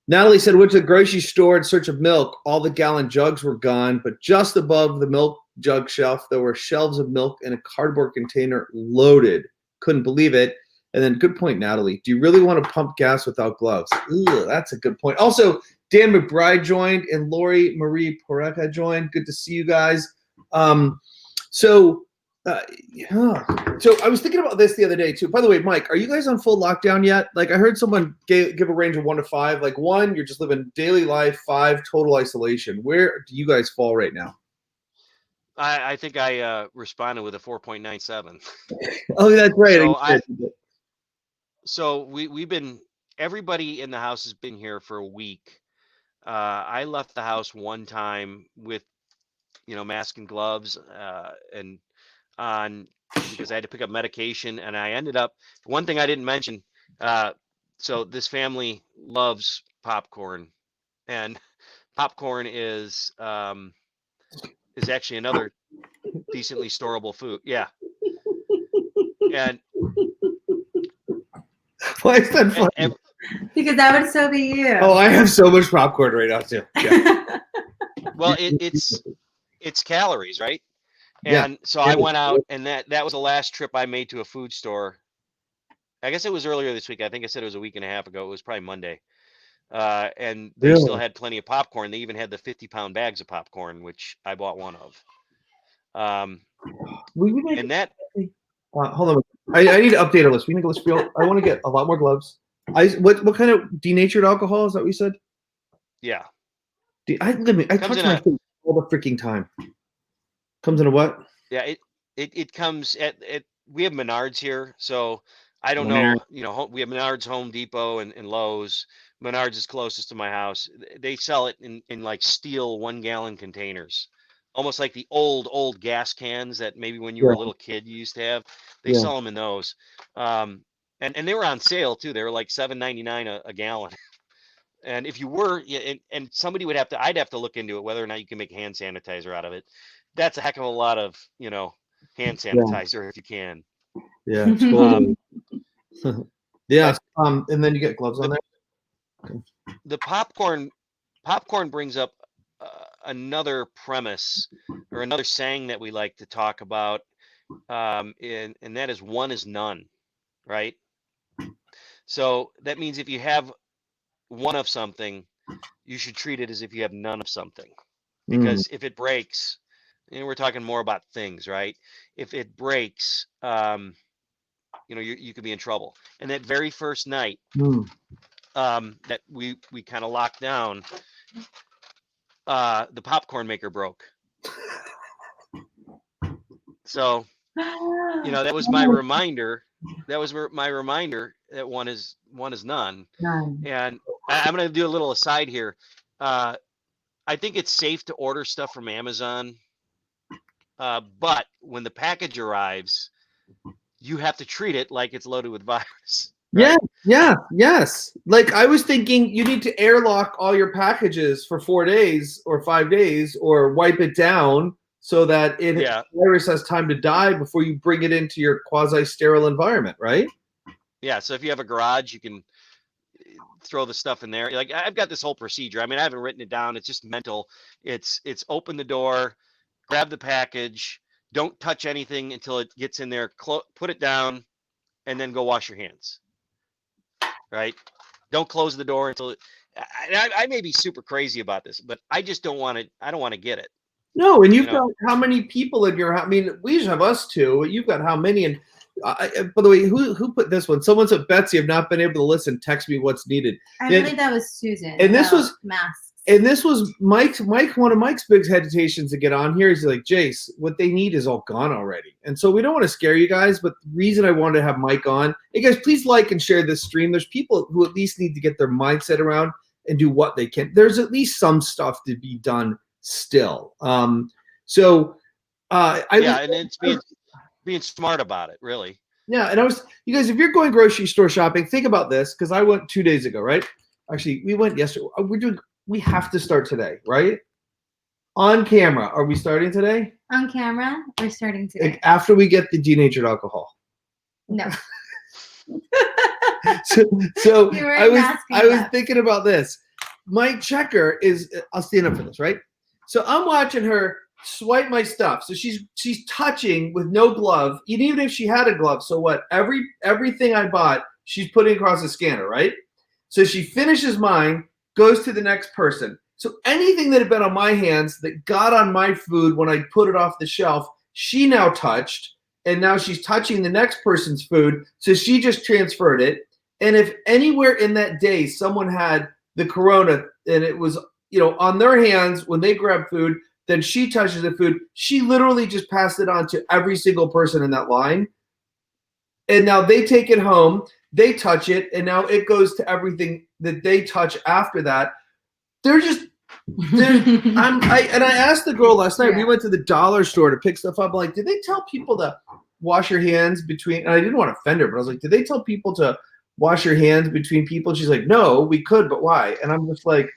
Natalie said, went to the grocery store in search of milk. All the gallon jugs were gone, but just above the milk jug shelf, there were shelves of milk in a cardboard container loaded. Couldn't believe it. And then, good point, Natalie. Do you really want to pump gas without gloves? Ugh, that's a good point. Also, Dan McBride joined and Lori Marie Poreka joined. Good to see you guys. Yeah. So I was thinking about this the other day too. By the way, Mike, are you guys on full lockdown yet? Like I heard someone give a range of 1 to 5. Like 1, you're just living daily life. 5, total isolation. Where do you guys fall right now? I think I responded with a 4.97. Oh, that's right. So we've been, everybody in the house has been here for a week. I left the house one time with, you know, mask and gloves, and on because I had to pick up medication, and I ended up, one thing I didn't mention, so this family loves popcorn, and popcorn is actually another decently storable food. Yeah. And why is that funny? Because that would so be you. Oh, I have so much popcorn right now too. Yeah. Well, it's calories, right? And yeah. So I went out, and that was the last trip I made to a food store. I guess it was earlier this week. I think I said it was a week and a half ago. It was probably Monday. And they still had plenty of popcorn. They even had the 50-pound bags of popcorn, which I bought one of. And that. Hold on. I need to update our list. We need to list. I want to get a lot more gloves. What kind of denatured alcohol is that? What you said? Yeah. I touch my face all the freaking time. Comes in a what? Yeah, it comes at we have Menards here, so I don't know. You know, we have Menards, Home Depot, and Lowe's. Menards is closest to my house. They sell it in like steel 1-gallon containers, almost like the old gas cans that maybe when you were a little kid you used to have. They sell them in those, and they were on sale too. They were like $7.99 a gallon. And if you were, and somebody would have to, I'd have to look into it whether or not you can make hand sanitizer out of it. That's a heck of a lot of, you know, hand sanitizer if you can. Yeah. Totally. Yeah. And then you get gloves on there. The popcorn brings up another premise or another saying that we like to talk about, and that is one is none, right? So that means if you have one of something, you should treat it as if you have none of something, because if it breaks, and we're talking more about things, right? If it breaks, you know, you could be in trouble. And that very first night, that we kind of locked down, the popcorn maker broke. So, you know, that was my reminder. That was my reminder that one is none. And I'm going to do a little aside here. I think it's safe to order stuff from Amazon, but when the package arrives, you have to treat it like it's loaded with virus. Right? Yes. Like I was thinking, you need to airlock all your packages for 4 days or 5 days, or wipe it down so that the virus has time to die before you bring it into your quasi-sterile environment, right? Yeah. So if you have a garage, you can throw the stuff in there. Like I've got this whole procedure. I mean, I haven't written it down. It's just mental. It's open the door, grab the package, don't touch anything until it gets in there, put it down, and then go wash your hands. Right? Don't close the door until I may be super crazy about this, but I just don't want to. I don't want to get it. No, and you've You know? got how many people in your house? I mean, we just have us two. You've got how many? And by the way, who put this one? Someone said, Betsy, I've not been able to listen. Text me what's needed. I believe that was Susan. And this was masks. And this was Mike. One of Mike's big hesitations to get on here. He's like, Jase, what they need is all gone already. And so we don't want to scare you guys, but the reason I wanted to have Mike on, hey guys, please like and share this stream. There's people who at least need to get their mindset around and do what they can. There's at least some stuff to be done still. And it's being smart about it, really. Yeah, and you guys, if you're going grocery store shopping, think about this, because I went 2 days ago, right? Actually, we went yesterday. We have to start today, right? On camera. Are we starting today? On camera, we're starting today. Like after we get the denatured alcohol. No. so I was thinking about this. My checker is, I'll stand up for this, right? So I'm watching her swipe my stuff. So she's touching with no glove, even if she had a glove. So what? Everything I bought, she's putting across the scanner, right? So she finishes mine, goes to the next person. So anything that had been on my hands that got on my food when I put it off the shelf, she now touched, and now she's touching the next person's food. So she just transferred it. And if anywhere in that day someone had the corona and it was, on their hands when they grab food, then she touches the food. She literally just passed it on to every single person in that line. And now they take it home, they touch it, and now it goes to everything that they touch after that. I asked the girl last night, we went to the dollar store to pick stuff up. I'm like, did they tell people to wash your hands between, and I didn't want to offend her, but I was like, did they tell people to wash your hands between people? She's like, no, we could, but why? And I'm just like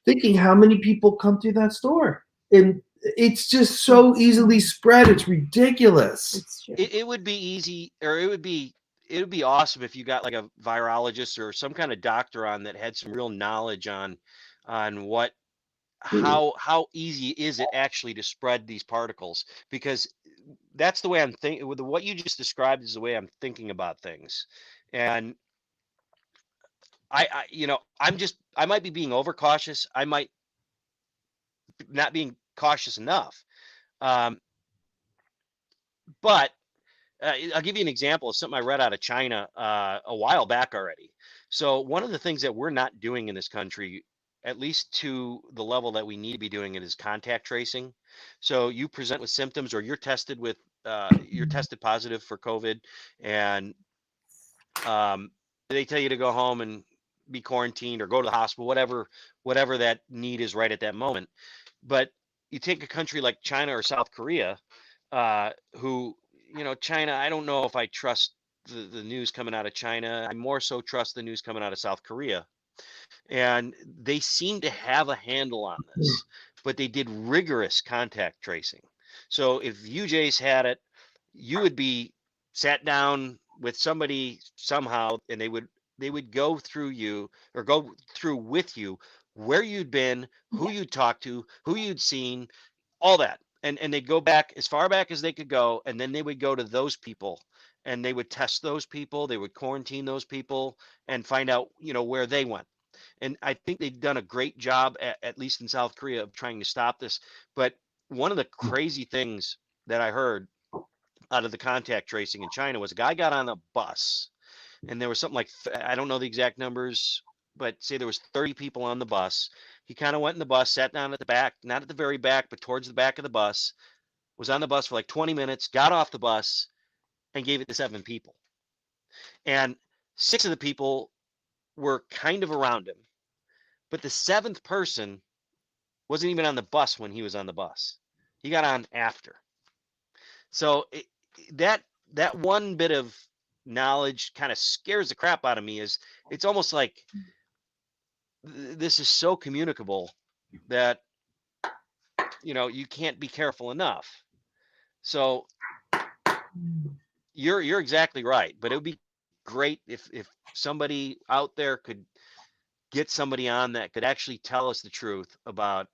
thinking how many people come through that store. And it's just so easily spread. It's ridiculous. It would be easy, or it would be awesome if you got like a virologist or some kind of doctor on that had some real knowledge on what, how easy is it actually to spread these particles, because that's the way I'm thinking. With what you just described is the way I'm thinking about things. And I might be being overcautious. I might not being cautious enough. But I'll give you an example of something I read out of China a while back already. So one of the things that we're not doing in this country, at least to the level that we need to be doing it, is contact tracing. So you present with symptoms, or you're tested positive for COVID, and they tell you to go home and be quarantined or go to the hospital, whatever that need is right at that moment. But you take a country like China or South Korea, who, China, I don't know if I trust the news coming out of China. I more so trust the news coming out of South Korea. And they seem to have a handle on this, but they did rigorous contact tracing. So if you, Jase, had it, you would be sat down with somebody somehow, and they would go through you, or go through with you, where you'd been, who you'd talked to, who you'd seen, all that. And they'd go back as far back as they could go, and then they would go to those people, and they would test those people, they would quarantine those people, and find out, where they went. And I think they've done a great job, at least in South Korea, of trying to stop this. But one of the crazy things that I heard out of the contact tracing in China was a guy got on a bus, and there was something like, I don't know the exact numbers, but say there was 30 people on the bus. He kind of went in the bus, sat down at the back, not at the very back, but towards the back of the bus, was on the bus for like 20 minutes, got off the bus, and gave it to 7 people. And 6 of the people were kind of around him, but the 7th person wasn't even on the bus when he was on the bus. He got on after. So that one bit of knowledge kind of scares the crap out of me. It's almost like this is so communicable that you can't be careful enough. So you're exactly right, but it would be great if somebody out there could get somebody on that could actually tell us the truth about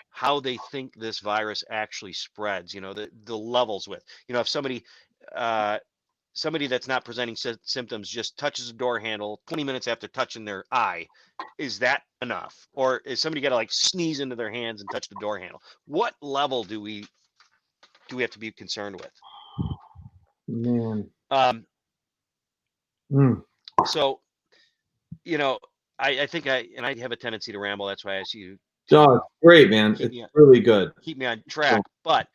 how they think this virus actually spreads, the levels with, if somebody somebody that's not presenting symptoms just touches a door handle 20 minutes after touching their eye, is that enough? Or is somebody got to like sneeze into their hands and touch the door handle? What level do we have to be concerned with? Man. So, you know, I think I have a tendency to ramble. That's why I ask you No, to it's great, man. It's really good. keep me on track. But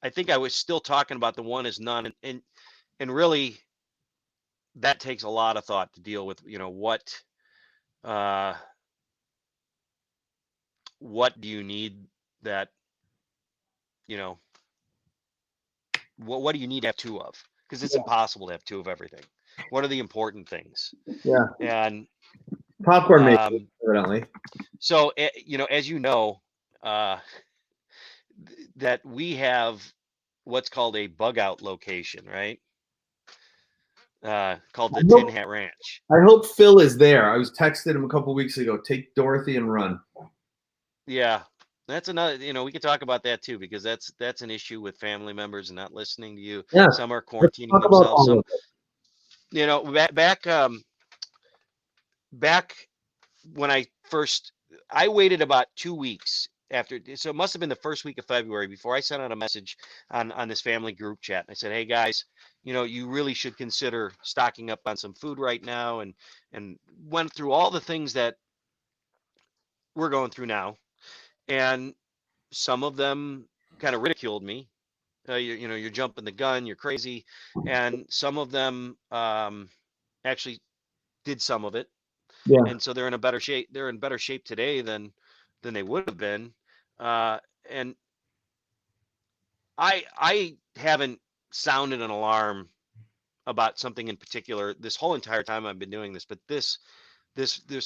I think I was still talking about the one is none, and really that takes a lot of thought to deal with. What do you need that, what do you need to have two of? Because it's impossible to have two of everything. What are the important things? Yeah. And popcorn maker, evidently. So, as you know, that we have what's called a bug out location, right? Called the Tin Hat Ranch. I hope Phil is there. I was texting him a couple weeks ago. Take Dorothy and run. Yeah, that's another. We could talk about that too, because that's an issue with family members and not listening to you. Yeah. Some are quarantining themselves. Some, back when I waited about 2 weeks after, so it must have been the first week of February before I sent out a message on this family group chat. I said, hey guys, you really should consider stocking up on some food right now, and went through all the things that we're going through now. And some of them kind of ridiculed me. You're jumping the gun, you're crazy. And some of them actually did some of it. Yeah. And so they're in better shape today than they would have been. And I haven't sounded an alarm about something in particular this whole entire time I've been doing this, but this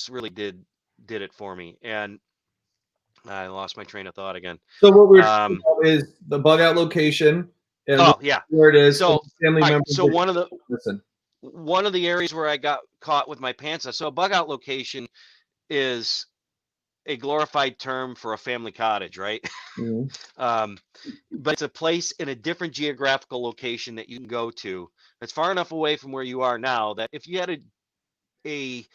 really did it for me. And I lost my train of thought again. So what we're talking about is the bug out location and where it is. So family members. So one of the areas where I got caught with my pants on. So a bug out location is a glorified term for a family cottage, right? Mm-hmm. But it's a place in a different geographical location that you can go to. That's far enough away from where you are now that if you had a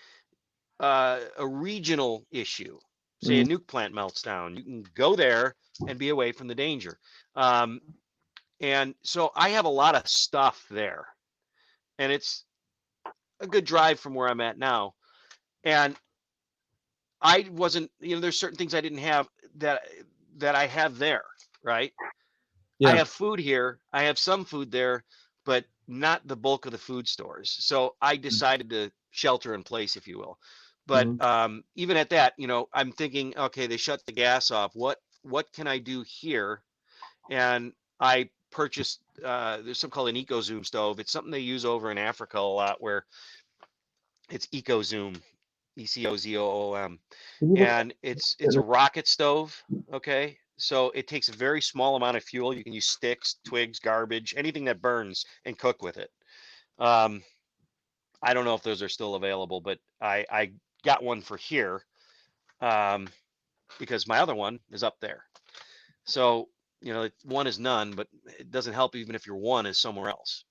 regional issue, say a nuke plant melts down, you can go there and be away from the danger. And so I have a lot of stuff there, and it's a good drive from where I'm at now. And I wasn't, there's certain things I didn't have that I have there, right? Yeah. I have food here. I have some food there, but not the bulk of the food stores. So I decided to shelter in place, if you will. But even at that, I'm thinking, okay, they shut the gas off. What can I do here? And I purchased, there's something called an EcoZoom stove. It's something they use over in Africa a lot, where it's EcoZoom, ECOZOOM. And it's a rocket stove. Okay. So it takes a very small amount of fuel. You can use sticks, twigs, garbage, anything that burns, and cook with it. I don't know if those are still available, but I got one for here because my other one is up there. So, one is none, but it doesn't help even if your one is somewhere else.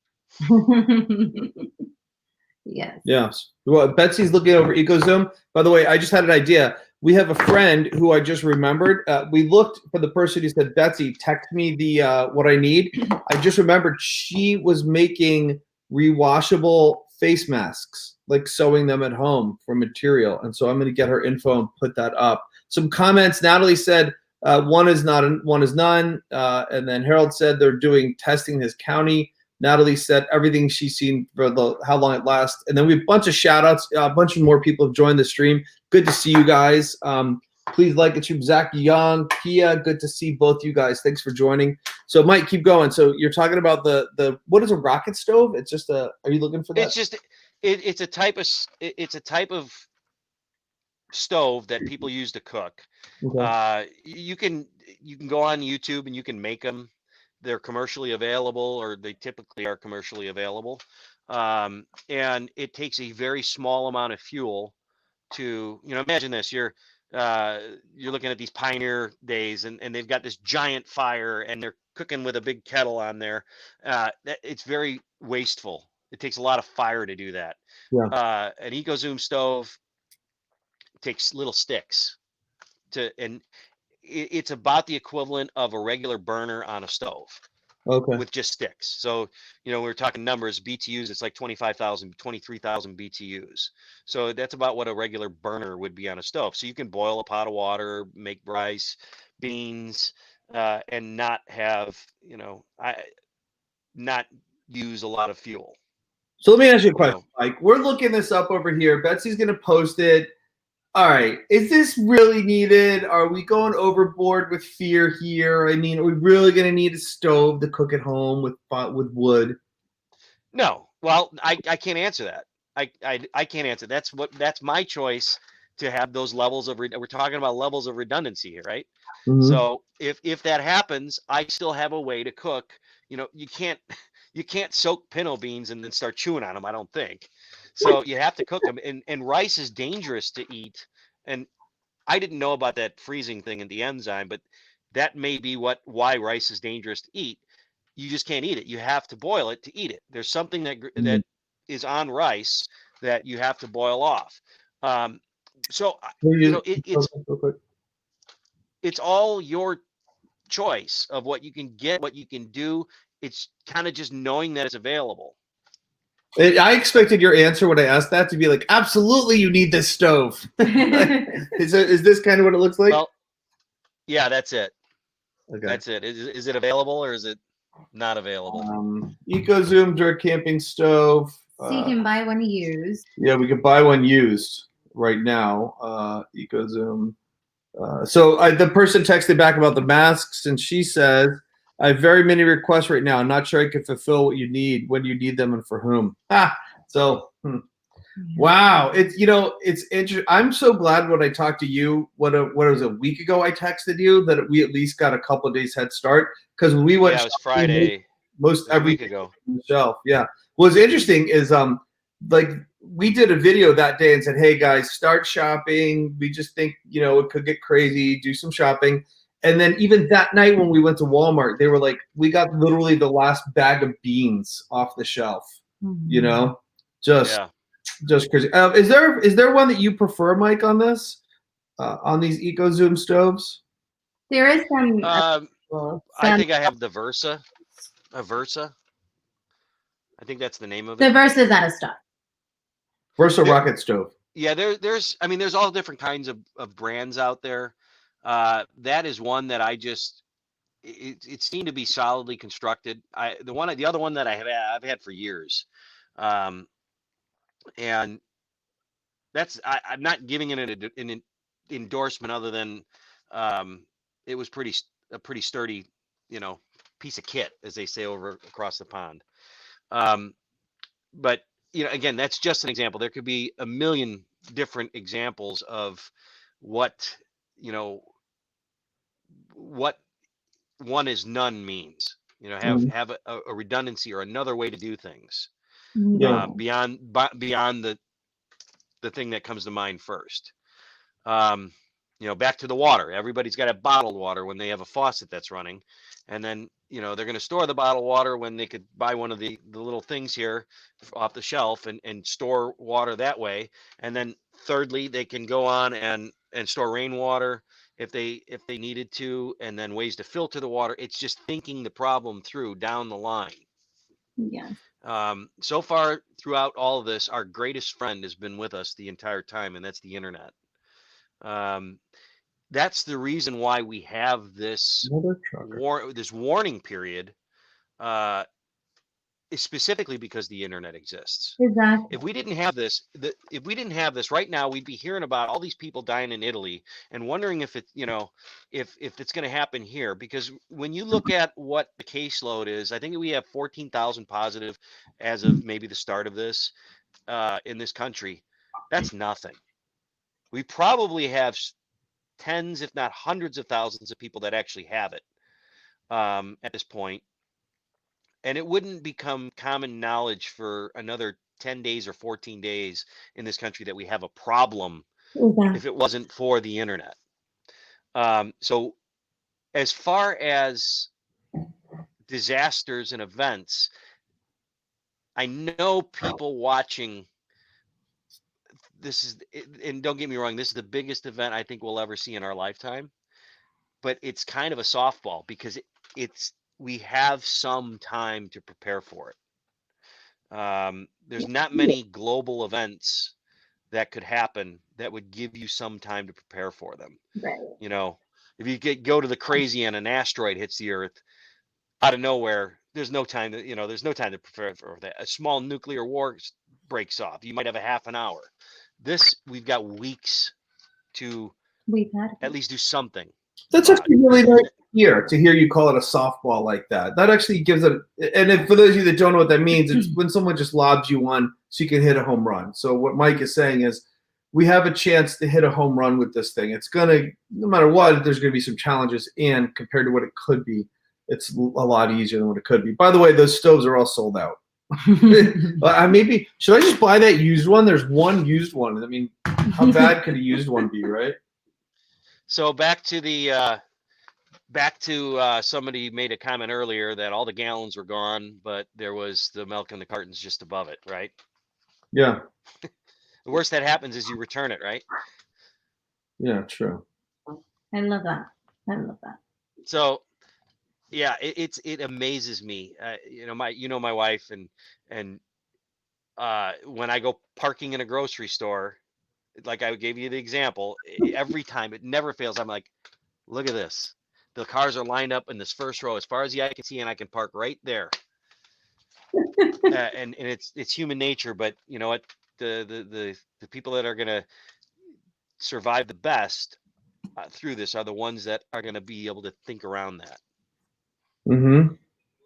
Yes. Yes. Well, Betsy's looking over EcoZoom. By the way, I just had an idea. We have a friend who I just remembered. We looked for the person who said, Betsy, text me the what I need. I just remembered she was making rewashable face masks, like sewing them at home from material. And so I'm going to get her info and put that up. Some comments. Natalie said, one is not, one is none. And then Harold said they're doing testing in his county. Natalie said everything she's seen for how long it lasts. And then we have a bunch of shout outs. A bunch of more people have joined the stream. Good to see you guys. Please like it. Zach Young, Kia, good to see both you guys. Thanks for joining. So Mike, keep going. So you're talking about the what is a rocket stove? It's just are you looking for that? It's just, it's a type of stove that people use to cook. Okay. You can go on YouTube and you can make them. They're commercially available, or they typically are commercially available. And it takes a very small amount of fuel to, imagine this, you're you're looking at these pioneer days, and they've got this giant fire, and they're cooking with a big kettle on there. It's very wasteful. It takes a lot of fire to do that. Yeah. An EcoZoom stove takes little sticks and it's about the equivalent of a regular burner on a stove Okay. with just sticks. So, we're talking numbers, BTUs, it's like 25,000, 23,000 BTUs. So that's about what a regular burner would be on a stove. So you can boil a pot of water, make rice, beans, and not have, not use a lot of fuel. So let me ask you a question, Mike. We're looking this up over here. Betsy's going to post it. All right. Is this really needed? Are we going overboard with fear here? I mean, are we really going to need a stove to cook at home with wood? No. Well, I can't answer that. I can't answer. That's my choice to have those levels of we're talking about levels of redundancy here, right? Mm-hmm. So if that happens, I still have a way to cook. You can't soak pinto beans and then start chewing on them, I don't think. So you have to cook them, and rice is dangerous to eat. And I didn't know about that freezing thing in the enzyme, but that may be why rice is dangerous to eat. You just can't eat it. You have to boil it to eat it. There's something that is on rice that you have to boil off. So it's all your choice of what you can get, what you can do. It's kind of just knowing that it's available. I expected your answer when I asked that to be like, absolutely, you need this stove. Is this kind of what it looks like? Well, yeah, that's it. Okay. That's it. Is it available or is it not available? EcoZoom dirt camping stove. So you can buy one used. Yeah, we could buy one used right now. EcoZoom. So the person texted back about the masks, and she says, I have very many requests right now. I'm not sure I can fulfill what you need, when you need them, and for whom. Wow. It's interesting. I'm so glad when I talked to you, what was a week ago, I texted you that we at least got a couple of days head start, because when we went, yeah, it was Friday, most every week ago. On the shelf. Yeah. What's interesting is like we did a video that day and said, hey guys, start shopping. We just think, it could get crazy, do some shopping. And then even that night when we went to Walmart, they were like, we got literally the last bag of beans off the shelf, just crazy. Is there one that you prefer, Mike, on this, on these EcoZoom stoves? There is some. I think I have the Versa. A Versa. I think that's the name of it. The Versa's out of stock. Versa rocket stove. Yeah, there's all different kinds of brands out there. That is one that it seemed to be solidly constructed. The other one that I've had for years, and that's I'm not giving it an endorsement other than it was a pretty sturdy, piece of kit, as they say across the pond. But again, that's just an example. There could be a million different examples of what one is none means. Have a redundancy or another way to do things beyond the thing that comes to mind first. Back to the water. Everybody's got a bottled water when they have a faucet that's running, and then they're going to store the bottled water when they could buy one of the little things here off the shelf and store water that way. And then thirdly, they can go on and store rainwater if they needed to, and then ways to filter the water. It's just thinking the problem through down the line. Yeah. So far throughout all of this, our greatest friend has been with us the entire time, and that's the internet. That's the reason why we have this warning period, is specifically because the internet exists. Exactly. If we didn't have this right now, we'd be hearing about all these people dying in Italy and wondering if it's going to happen here. Because when you look at what the caseload is, I think we have 14,000 positive as of maybe the start of this in this country. That's nothing. We probably have tens, if not hundreds of thousands of people that actually have it at this point. And it wouldn't become common knowledge for another 10 days or 14 days in this country that we have a problem Yeah. if it wasn't for the internet. So as far as disasters and events, I know people watching this is, and don't get me wrong, this is the biggest event I think we'll ever see in our lifetime, but it's kind of a softball because it's we have some time to prepare for it. There's not many global events that could happen that would give you some time to prepare for them. Right. You know, if you go to the crazy and an asteroid hits the Earth out of nowhere, there's no time to, there's no time to prepare for that. A small nuclear war breaks off. You might have a half an hour. This, we've got weeks to We've had at least do something That's about it. actually really nice to hear you call it a softball like that. That actually gives it. And if, for those of you that don't know what that means, it's when someone just lobs you one so you can hit a home run. So what Mike is saying is, we have a chance to hit a home run with this thing. It's gonna, no matter what, there's gonna be some challenges, and compared to what it could be, it's a lot easier than what it could be. By the way, those stoves are all sold out. Maybe should I just buy that used one? There's one used one. I mean, how bad could a used one be, right? So back to the somebody made a comment earlier that all the gallons were gone, but there was the milk in the cartons just above it, right? Yeah. The worst that happens is you return it, right? Yeah, true. I love that. I love that. So yeah, it amazes me. My wife, and when I go parking in a grocery store, like I gave you the example, every time it never fails. I'm like, look at this. The cars are lined up in this first row as far as the eye can see, and I can park right there. And it's human nature, but you know what? The people that are gonna survive the best through this are the ones that are gonna be able to think around that. Mm-hmm.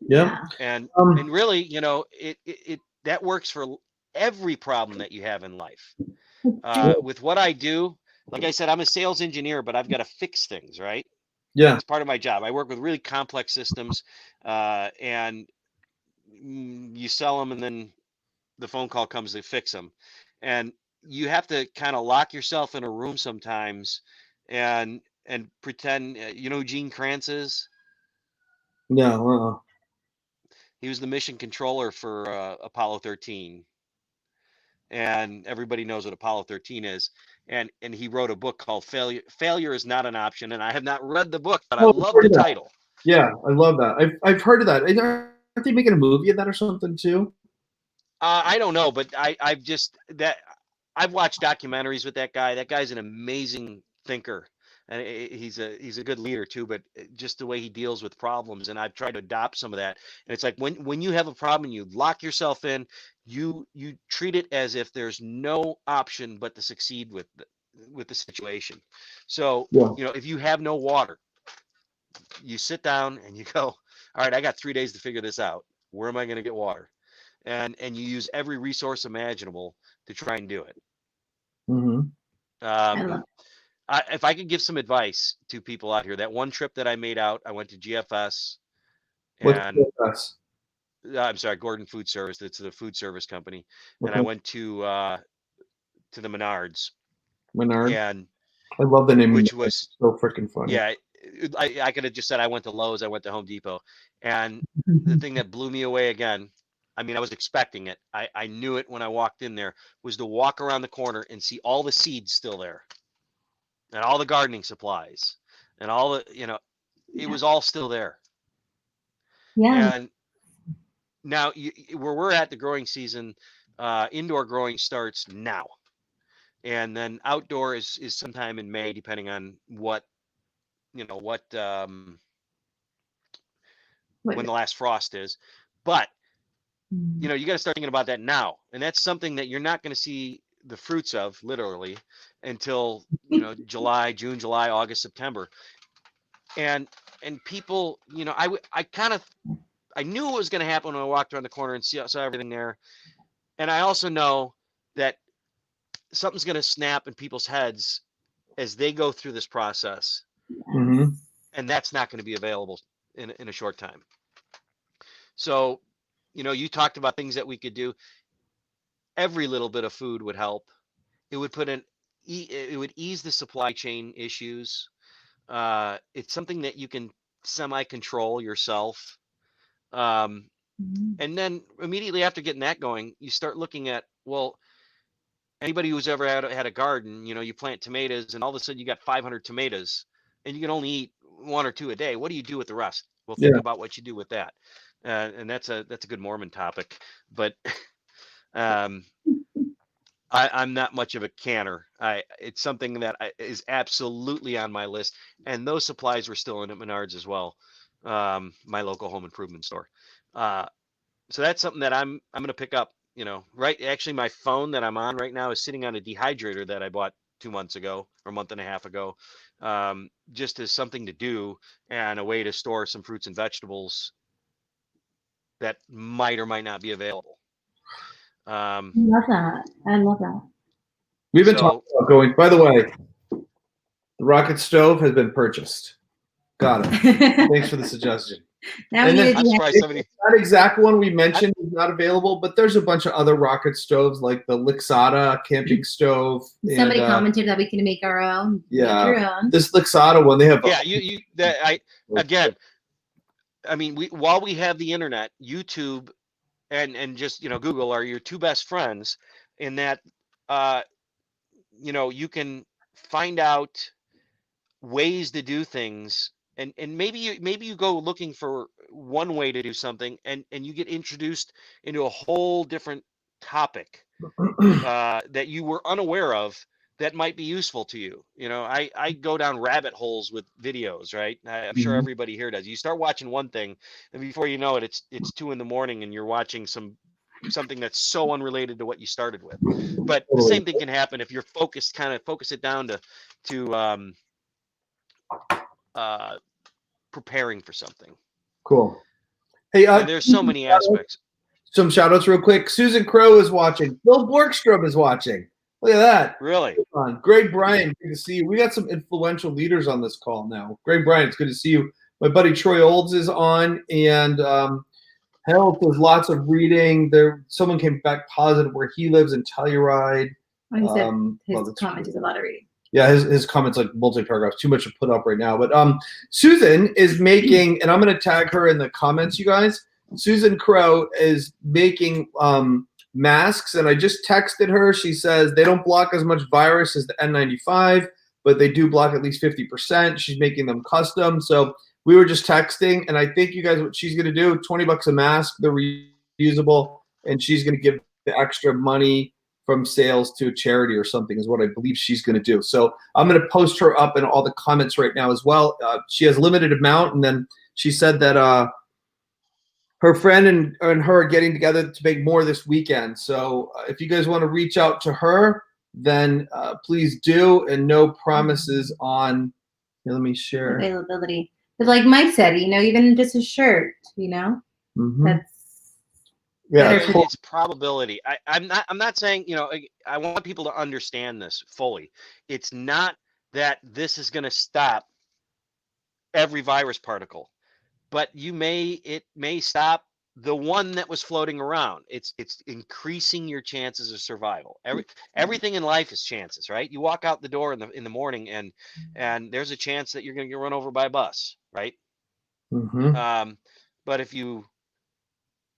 Yeah. And really, it that works for every problem that you have in life. With what I do, like I said, I'm a sales engineer, but I've got to fix things, right? Yeah. It's part of my job. I work with really complex systems, and you sell them, and then the phone call comes to fix them. And you have to kind of lock yourself in a room sometimes and pretend, you know who Gene Kranz is? No. He was the mission controller for Apollo 13. And everybody knows what Apollo 13 is. And he wrote a book called Failure is Not an Option. And I have not read the book, but I love the title. Yeah, I love that. I've heard of that. Aren't they making a movie of that or something too? I don't know, but I've watched documentaries with that guy. That guy's an amazing thinker, and he's a good leader too. But just the way he deals with problems, and I've tried to adopt some of that. And it's like when you have a problem, and you lock yourself in. You treat it as if there's no option but to succeed with the situation. So Yeah. if you have no water, you sit down and you go, all right, I got 3 days to figure this out. Where am I going to get water? And you use every resource imaginable to try and do it. Mm-hmm. If I could give some advice to people out here, that one trip that I made out, I went to GFS, and I'm sorry, Gordon Food Service. It's the food service company, and I went to the Menards. Menard. And I love the name. Which was so freaking funny. Yeah, I could have just said I went to Lowe's, I went to Home Depot, and the thing that blew me away again, I mean, I was expecting it. I knew it when I walked in there, was to walk around the corner and see all the seeds still there, and all the gardening supplies, and all the, it was all still there. Yeah. And now where we're at, the growing season, indoor growing starts now, and then outdoor is sometime in May, depending on what when the last frost is. But you got to start thinking about that now, and that's something that you're not going to see the fruits of literally until July, June, July, August, September. And people, I knew it was going to happen when I walked around the corner and saw everything there. And I also know that something's going to snap in people's heads as they go through this process. Mm-hmm. And that's not going to be available in a short time. So, you talked about things that we could do. Every little bit of food would help. It would put it would ease the supply chain issues. It's something that you can semi-control yourself. And then immediately after getting that going, you start looking at, well, anybody who's ever had a garden, you plant tomatoes and all of a sudden you got 500 tomatoes and you can only eat 1 or 2 a day. What do you do with the rest? Well, think about what you do with that. And that's a good Mormon topic, but I'm not much of a canner. It's something that is absolutely on my list, and those supplies were still in at Menards as well, my local home improvement store. So that's something that I'm going to pick up. Right? Actually, my phone that I'm on right now is sitting on a dehydrator that I bought 2 months ago or a month and a half ago, just as something to do and a way to store some fruits and vegetables that might or might not be available. I love that. I love that. We've been talking about going. By the way, the rocket stove has been purchased. Got it. Thanks for the suggestion. Now And then I'm surprised somebody. that exact one we mentioned is not available, but there's a bunch of other rocket stoves like the Lixada camping stove. Somebody and, commented that we can make our own. Yeah. Make your own. This Lixada one, they have. Yeah, again. I mean, while we have the internet, YouTube, and just Google are your two best friends in that. You can find out ways to do things, and maybe you go looking for one way to do something, and you get introduced into a whole different topic that you were unaware of that might be useful to you. I go down rabbit holes with videos, right? I'm sure everybody here does. You start watching one thing, and before you know it, it's 2 a.m. and you're watching something that's so unrelated to what you started with. But the same thing can happen if you're focus it down to preparing for something. Cool. Hey, and there's so many aspects. Some shout outs real quick. Susan Crow is watching. Bill Borgstrom is watching. Look at that. Really? Greg Bryan, good to see you. We got some influential leaders on this call now. Greg Bryan, it's good to see you. My buddy Troy Olds is on, and health, there's lots of reading. Someone came back positive where he lives in Telluride. He said his comment is a lot of reading. Yeah, his comments like multi-paragraphs, too much to put up right now. But Susan is making, and I'm going to tag her in the comments, you guys. Susan Crow is making masks, and I just texted her. She says they don't block as much virus as the N95, but they do block at least 50%. She's making them custom. So we were just texting, and I think you guys, what she's going to do, $20 a mask, they're reusable, and she's going to give the extra money from sales to a charity or something is what I believe she's going to do. So I'm going to post her up in all the comments right now as well. She has a limited amount, and then she said that her friend and her are getting together to make more this weekend. So if you guys want to reach out to her, then please do, and no promises on, let me share. Availability. But like Mike said, even just a shirt, that's it's probability. I'm not saying, I want people to understand this fully. It's not that this is going to stop every virus particle, but it may stop the one that was floating around. It's increasing your chances of survival. Everything in life is chances, right? You walk out the door in the morning and there's a chance that you're going to get run over by a bus, right? But if you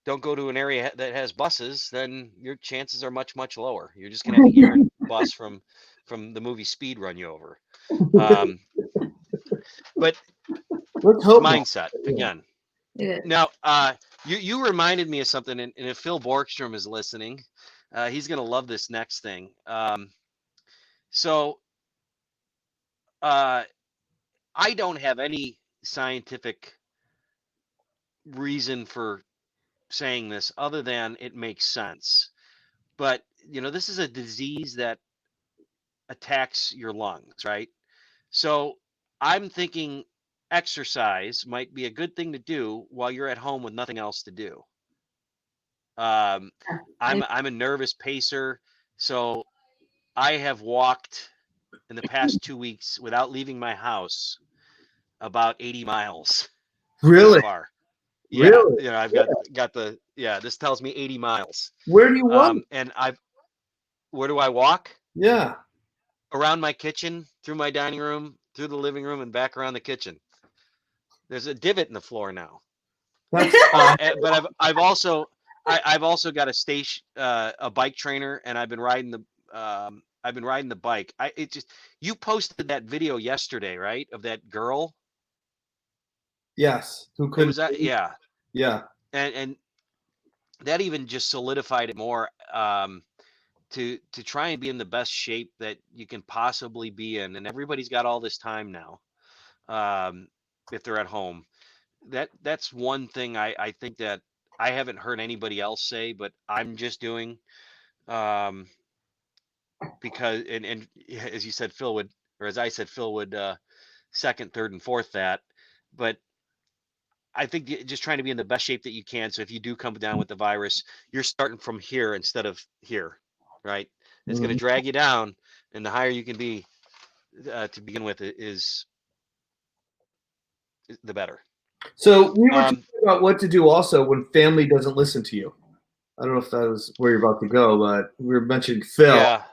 don't go to an area that has buses, then your chances are much, much lower. You're just going to have an errant bus from the movie Speed run you over. But mindset again. Yeah. Now, you reminded me of something, and if Phil Borgstrom is listening, he's going to love this next thing. So I don't have any scientific reason for saying this other than it makes sense. But, this is a disease that attacks your lungs, right? So I'm thinking exercise might be a good thing to do while you're at home with nothing else to do. I'm a nervous pacer, so I have walked in the past 2 weeks without leaving my house about 80 miles. Really? So far. Yeah, really? I've got the this tells me 80 miles. Where do you walk? And where do I walk? Yeah. around my kitchen, through my dining room, through the living room, and back around the kitchen. There's a divot in the floor now. That's But I've also got a station, a bike trainer, and I've been riding the bike. You posted that video yesterday, right? Of that girl. yes. Who It couldn't? was that, yeah. Yeah. And that even just solidified it more, to try and be in the best shape that you can possibly be in. And everybody's got all this time now, if they're at home. That's one thing I think that I haven't heard anybody else say, but I'm just doing, um, because and as you said, Phil would, or as I said, Phil would, second, third, and fourth that. But I think just trying to be in the best shape that you can. So if you do come down with the virus, you're starting from here instead of here, right? It's going to Mhm. drag you down, and the higher you can be, to begin with, is the better. So we were talking Um, about what to do also when family doesn't listen to you. I don't know if that was where you're about to go, but we were mentioning Phil. yeah,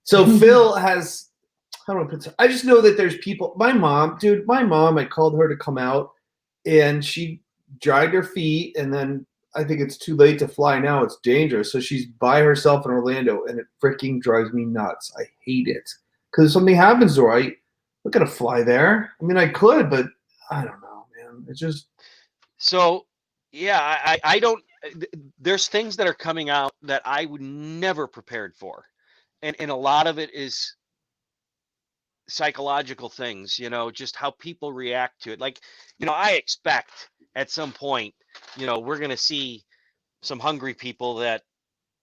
So Phil has, I don't know, I just know that there's people. My mom, I called her to come out, and she dragged her feet, and then I think it's too late to fly now. It's dangerous. So she's by herself in Orlando, and it freaking drives me nuts. I hate it because if something happens to her, I'm not gonna fly there. I mean, I could, but I don't know, man. It's just so yeah, I don't. There's things that are coming out that I would never prepared for, and a lot of it is psychological things, just how people react to it. Like, I expect at some point, we're going to see some hungry people that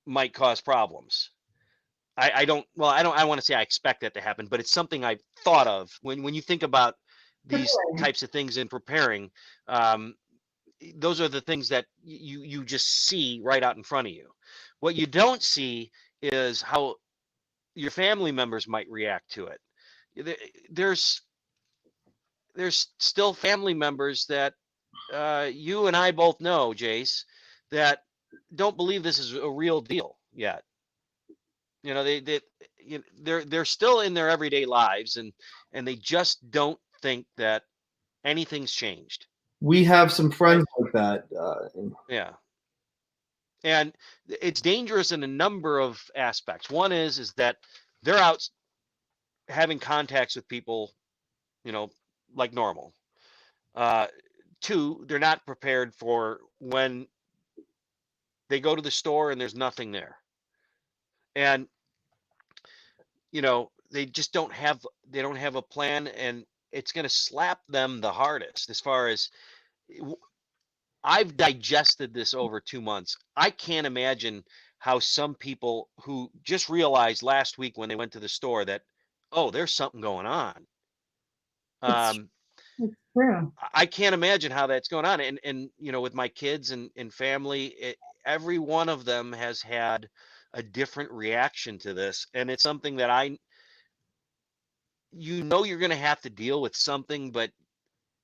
might cause problems. I don't, well, I want to say I expect that to happen, but it's something I've thought of when you think about these types of things in preparing. Um, those are the things that you just see right out in front of you. What you don't see is how your family members might react to it. There's still family members that, you and I both know, Jase, that don't believe this is a real deal yet. They're still in their everyday lives, and they just don't think that anything's changed. we have some And friends like that. yeah, and it's dangerous in a number of aspects. One is that they're out having contacts with people, you know, like normal. Uh, Two, they're not prepared for when they go to the store and there's nothing there. And, they just don't have a plan, and it's going to slap them the hardest as far as I've digested this over 2 months. I can't imagine how some people who just realized last week when they went to the store that, oh, there's something going on. It's, Um, it's true. I can't imagine how that's going on. And with my kids and family, every one of them has had a different reaction to this. And it's something that you're going to have to deal with something, but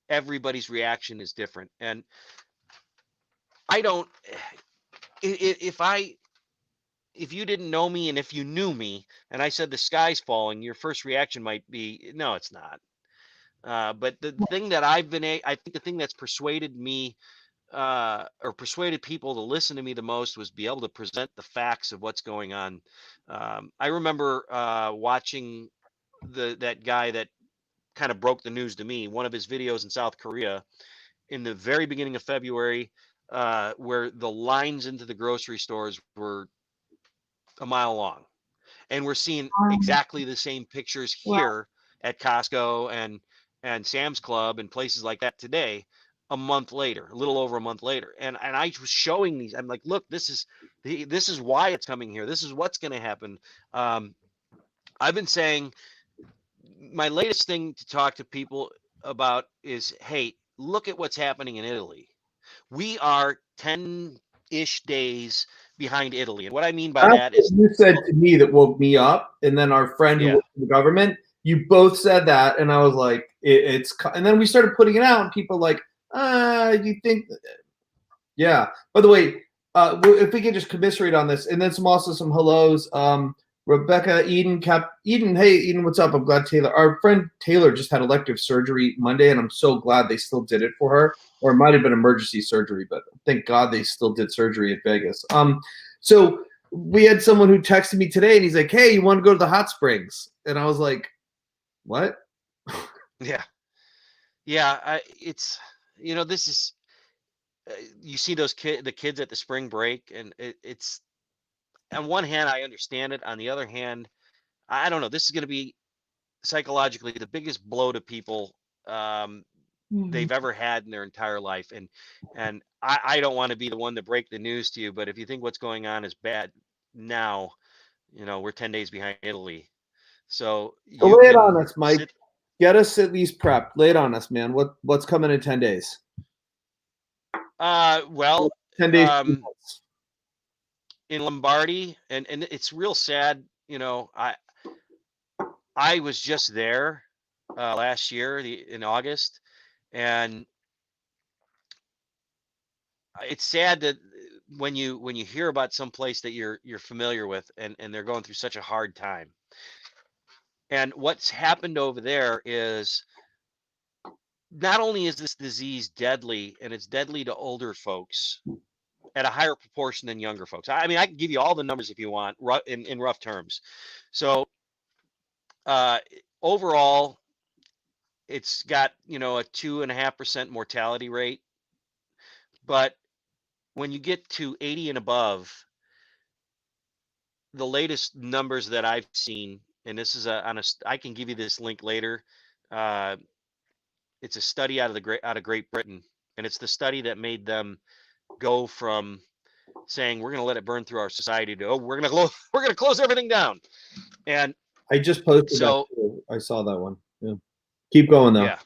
everybody's reaction is different. And I don't, if you didn't know me and if you knew me and I said the sky's falling, your first reaction might be, no, it's not. But the thing that I think the thing that's persuaded me, or persuaded people to listen to me the most, was be able to present the facts of what's going on. I remember, watching that guy that kind of broke the news to me, one of his videos in South Korea in the very beginning of February, where the lines into the grocery stores were a mile long. And we're seeing exactly the same pictures Wow. here at Costco and Sam's Club and places like that today, a month later, a little over a month later. And I was showing these. I'm like, look, this is why it's coming here. This is what's going to happen. I've been saying my latest thing to talk to people about is, hey, look at what's happening in Italy. We are 10-ish days behind Italy. And what I mean by That's that what is, you said to me that woke me up, and then our friend who yeah, works in the government. You both said that, and I was like, and then we started putting it out, and people were like, you think, yeah. By the way, if we could just commiserate on this, and then some hellos. Rebecca, Eden, hey Eden, what's up? I'm glad Taylor, our friend Taylor, just had elective surgery Monday, and I'm so glad they still did it for her. Or it might have been emergency surgery, but thank God they still did surgery at Vegas. So we had someone who texted me today, and he's like, "Hey, you want to go to the hot springs?" And I was like, "What?" Yeah. Yeah. It's, this is, you see the kids at the spring break, and it's, on one hand, I understand it. On the other hand, I don't know. This is going to be psychologically the biggest blow to people they've ever had in their entire life. And I don't want to be the one to break the news to you, but if you think what's going on is bad now, we're 10 days behind Italy. So So you lay it on can us, Mike. Get us at least prepped. Lay it on us, man. What's coming in 10 days? Well, 10 days. In Lombardy, and it's real sad. I was just there last year in August, and it's sad that when you hear about some place that you're familiar with, and they're going through such a hard time. And what's happened over there is, not only is this disease deadly, and it's deadly to older folks at a higher proportion than younger folks. I mean, I can give you all the numbers if you want, in rough terms. So overall, it's got, a 2.5% mortality rate. But when you get to 80 and above, the latest numbers that I've seen, and this is I can give you this link later. It's a study out of Great Britain, and it's the study that made them go from saying we're going to let it burn through our society to, oh, we're going to close everything down. And I just posted that too. I saw that one. Yeah. Keep going though. Yeah.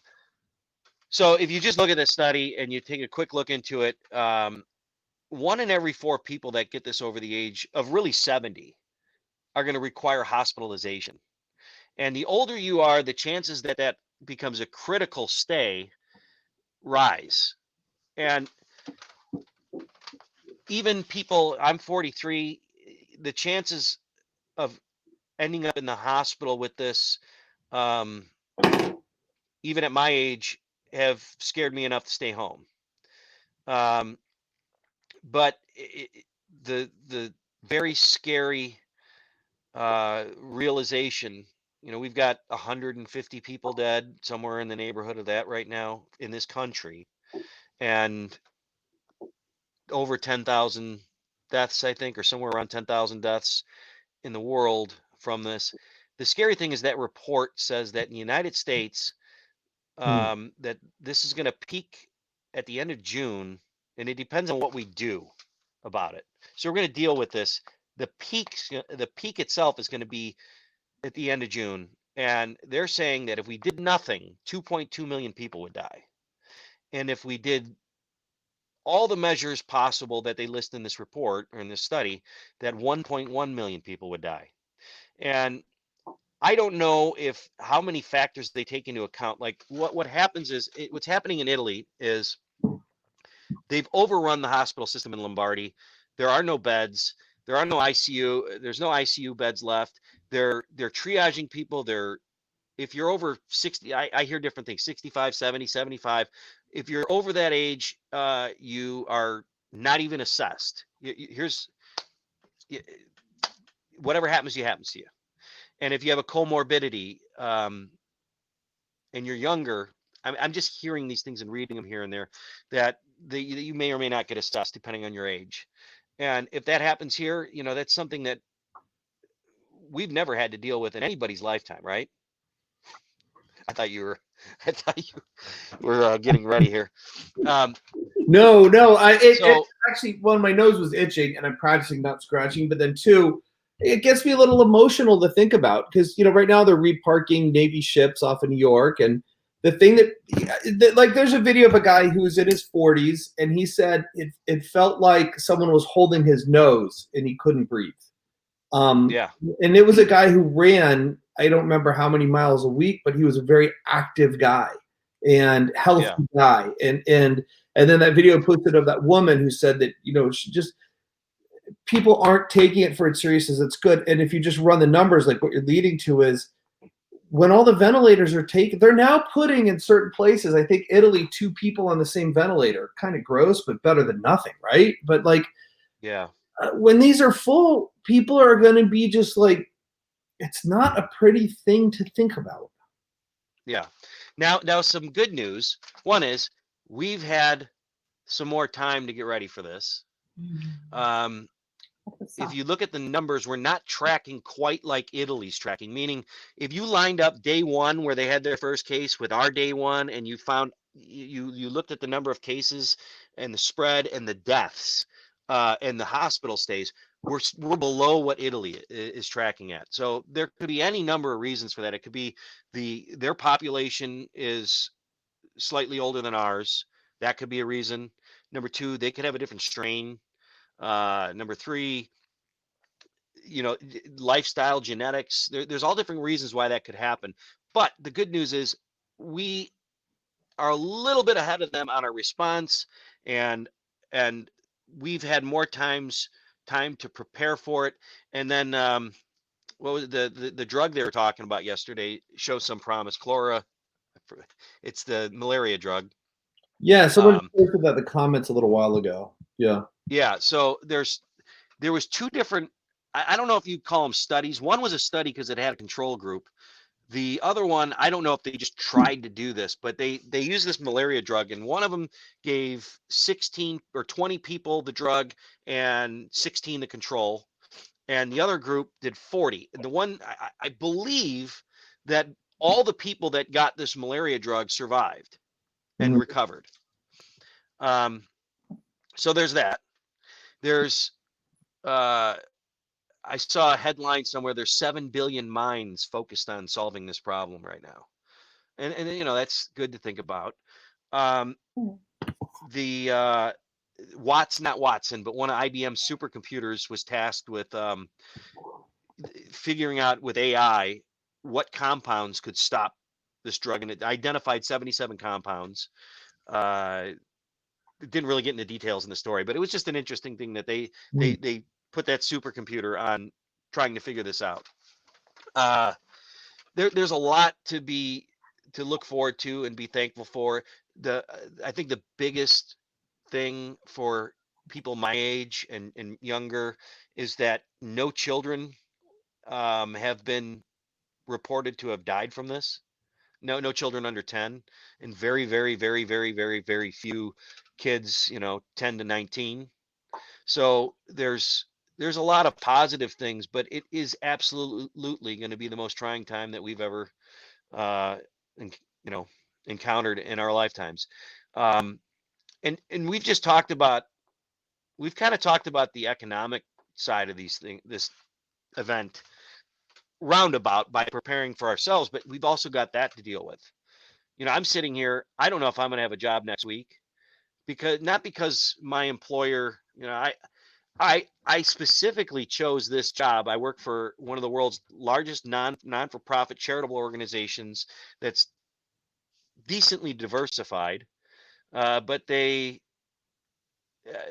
So if you just look at this study and you take a quick look into it, 1 in every 4 people that get this over the age of really 70 are going to require hospitalization. And the older you are, the chances that becomes a critical stay rise. And even people, I'm 43, the chances of ending up in the hospital with this, even at my age, have scared me enough to stay home. But the very scary realization, we've got 150 people dead, somewhere in the neighborhood of that right now in this country, and over 10,000 deaths, I think, or somewhere around 10,000 deaths in the world from this. The scary thing is that report says that in the United States, that this is going to peak at the end of June, and it depends on what we do about it. So we're going to deal with this. The peak itself is going to be at the end of June, and they're saying that if we did nothing, 2.2 million people would die. And if we did all the measures possible that they list in this report or in this study, that 1.1 million people would die. And I don't know how many factors they take into account. Like what happens is, what's happening in Italy is they've overrun the hospital system in Lombardy. There are no beds. There are no ICU. There's no ICU beds left. They're triaging people. If you're over 60, I hear different things, 65, 70, 75. If you're over that age, you are not even assessed. Whatever happens to you, happens to you. And if you have a comorbidity, and you're younger, I'm just hearing these things and reading them here and there, that you may or may not get assessed depending on your age. And if that happens here, that's something that we've never had to deal with in anybody's lifetime, right? I thought you were getting ready here. No. It's actually, one, my nose was itching, and I'm practicing not scratching. But then 2, it gets me a little emotional to think about, because right now they're reparking Navy ships off of New York, and the thing that like, there's a video of a guy who's in his 40s, and he said it felt like someone was holding his nose and he couldn't breathe. Yeah. And it was a guy who ran, I don't remember how many miles a week, but he was a very active guy and healthy guy. And then that video posted of that woman who said that, she just, people aren't taking it for its seriousness. It's good. And if you just run the numbers, like what you're leading to is when all the ventilators are taken, they're now putting in certain places, I think Italy, 2 people on the same ventilator. Kind of gross, but better than nothing, right? But like, Yeah. when these are full, people are going to be just like, it's not a pretty thing to think about. Yeah. Now some good news. One is we've had some more time to get ready for this. Um, if you look at the numbers, we're not tracking quite like Italy's tracking, meaning if you lined up day one where they had their first case with our day one and you found you looked at the number of cases and the spread and the deaths and the hospital stays, we're below what Italy is tracking at. So there could be any number of reasons for that. It could be their population is slightly older than ours. That could be a reason. Number two, they could have a different strain. Number three, lifestyle, genetics. There's all different reasons why that could happen. But the good news is we are a little bit ahead of them on our response, and we've had more time to prepare for it. And then what was the drug they were talking about yesterday shows some promise. Chlora, it's the malaria drug. Yeah, someone Um, posted that in the comments a little while ago. Yeah. yeah, so there was 2 different. I don't know if you call them studies. One was a study because it had a control group. The other one, I don't know if they just tried to do this, but they used this malaria drug, and one of them gave 16 or 20 people the drug and 16 the control, and the other group did 40. And the one I believe that all the people that got this malaria drug survived and Mhm. recovered. So there's that. There's uh, I saw a headline somewhere. There's 7 billion minds focused on solving this problem right now, and that's good to think about. Um, the not Watson, but one of IBM's supercomputers was tasked with figuring out with AI what compounds could stop this drug, and it identified 77 compounds. It didn't really get into details in the story, but it was just an interesting thing that they put that supercomputer on trying to figure this out. There's a lot to look forward to and be thankful for. I think the biggest thing for people my age and younger is that no children have been reported to have died from this. No children under 10, and very, very, very, very, very, very few kids, 10 to 19. So there's a lot of positive things, but it is absolutely going to be the most trying time that we've ever uh, you encountered in our lifetimes. Um, and we've kind of talked about the economic side of this event roundabout by preparing for ourselves, but we've also got that to deal with. I'm sitting here, I don't know if I'm going to have a job next week, not because my employer, I specifically chose this job. I work for one of the world's largest non-for-profit charitable organizations that's decently diversified, but they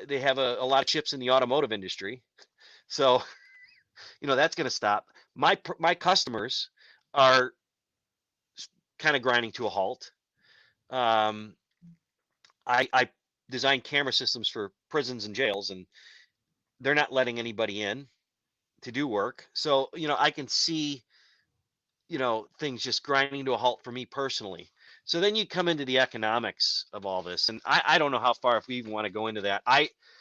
have a lot of chips in the automotive industry. So, that's going to stop. My customers are kind of grinding to a halt. Um, I design camera systems for prisons and jails, and they're not letting anybody in to do work. So, I can see, things just grinding to a halt for me personally. So then you come into the economics of all this, and I don't know how far, if we even want to go into that.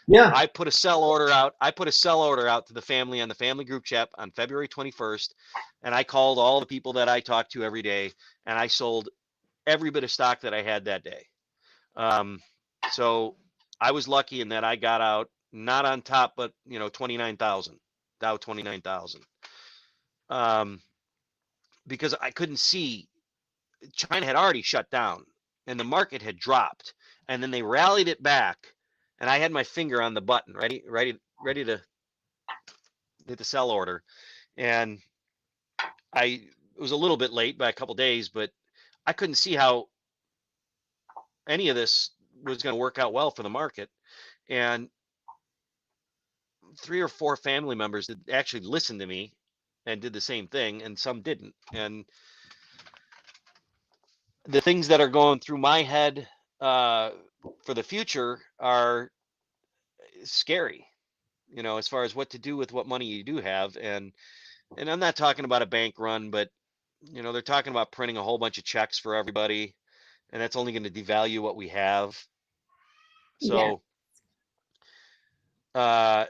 Yeah. I put a sell order out. I put a sell order out to the family on the family group chat on February 21st, and I called all the people that I talk to every day, and I sold every bit of stock that I had that day. So I was lucky in that I got out not on top, but 29,000, Dow 29,000. Because I couldn't see, China had already shut down and the market had dropped, and then they rallied it back, and I had my finger on the button, ready to hit the sell order, and I was a little bit late by a couple days, but I couldn't see how any of this was going to work out well for the market. And 3 or 4 family members that actually listened to me and did the same thing, and some didn't. And the things that are going through my head for the future are scary, as far as what to do with what money you do have. And I'm not talking about a bank run, but they're talking about printing a whole bunch of checks for everybody, and that's only going to devalue what we have. Yeah. So, uh,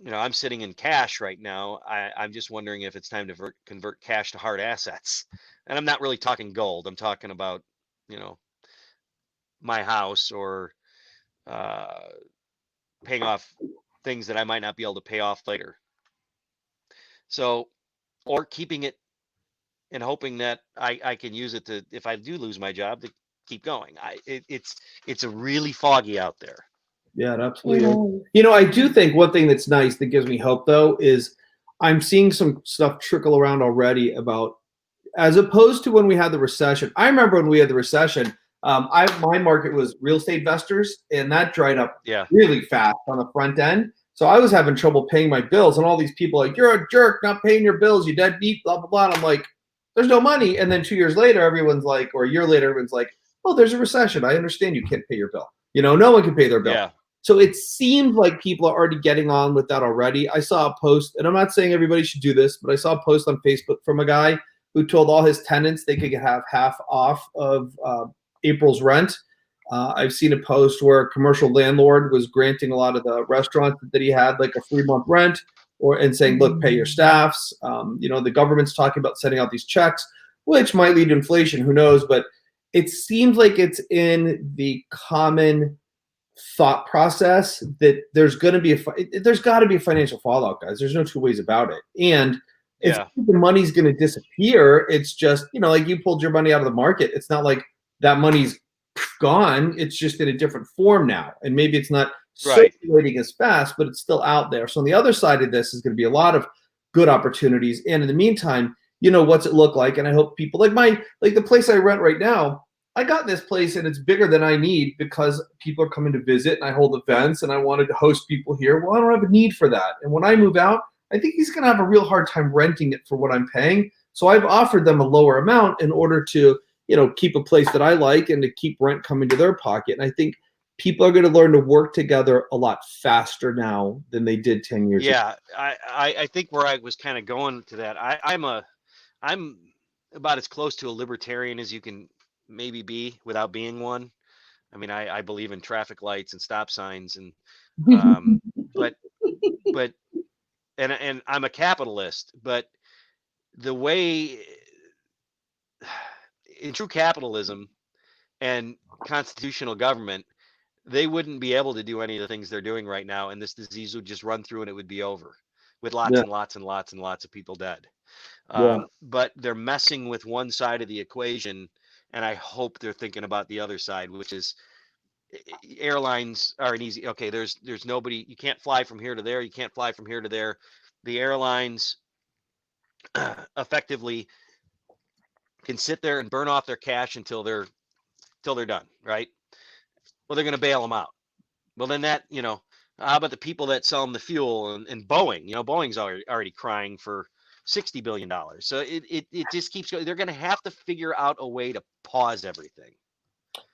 I'm sitting in cash right now. I'm just wondering if it's time to convert cash to hard assets. And I'm not really talking gold. I'm talking about, my house, or uh, paying off things that I might not be able to pay off later. So, or keeping it and hoping that I can use it to, if I do lose my job, to keep going. It's a really foggy out there. Yeah, it absolutely is. I do think one thing that's nice that gives me hope, though, is I'm seeing some stuff trickle around already about, as opposed to when we had the recession. I remember when we had the recession, my market was real estate investors, and that dried up Yeah. really fast on the front end. So I was having trouble paying my bills, and all these people like, you're a jerk, not paying your bills, you deadbeat, blah, blah, blah. And I'm like, there's no money. And then 2 years later, everyone's like, or a year later, everyone's like, oh, there's a recession. I understand you can't pay your bill. No one can pay their bill. Yeah. So it seems like people are already getting on with that already. I saw a post, and I'm not saying everybody should do this, but I saw a post on Facebook from a guy who told all his tenants they could have half off of April's rent. I've seen a post where a commercial landlord was granting a lot of the restaurants that he had like a 3-month rent, and saying, look, pay your staffs. The government's talking about sending out these checks, which might lead to inflation. Who knows? But it seems like it's in the common thought process that there's got to be a financial fallout, guys. There's no two ways about it. And it's the money's going to disappear. It's just, like you pulled your money out of the market. It's not like that money's gone. It's just in a different form now. And maybe it's not circulating as fast, but it's still out there. So on the other side of this is going to be a lot of good opportunities. And in the meantime, what's it look like? And I hope people like the place I rent right now, I got this place and it's bigger than I need because people are coming to visit and I hold events and I wanted to host people here. Well, I don't have a need for that. And when I move out, I think he's going to have a real hard time renting it for what I'm paying. So I've offered them a lower amount in order to, keep a place that I like and to keep rent coming to their pocket. And I think people are going to learn to work together a lot faster now than they did 10 years ago. Yeah, I think where I was kind of going to that, I'm about as close to a libertarian as you can maybe be without being one. I mean, I believe in traffic lights and stop signs, and but and I'm a capitalist, but the way in true capitalism and constitutional government, they wouldn't be able to do any of the things they're doing right now, and this disease would just run through and it would be over with lots and lots and lots and lots of people dead. But they're messing with one side of the equation, and I hope they're thinking about the other side, which is airlines are an easy. Okay, there's nobody. You can't fly from here to there. You can't fly from here to there. The airlines effectively can sit there and burn off their cash until they're done, right? Well, they're going to bail them out. Well, then that, how about the people that sell them the fuel, and Boeing? Boeing's already crying for $60 billion. So it just keeps going. They're going to have to figure out a way to pause everything.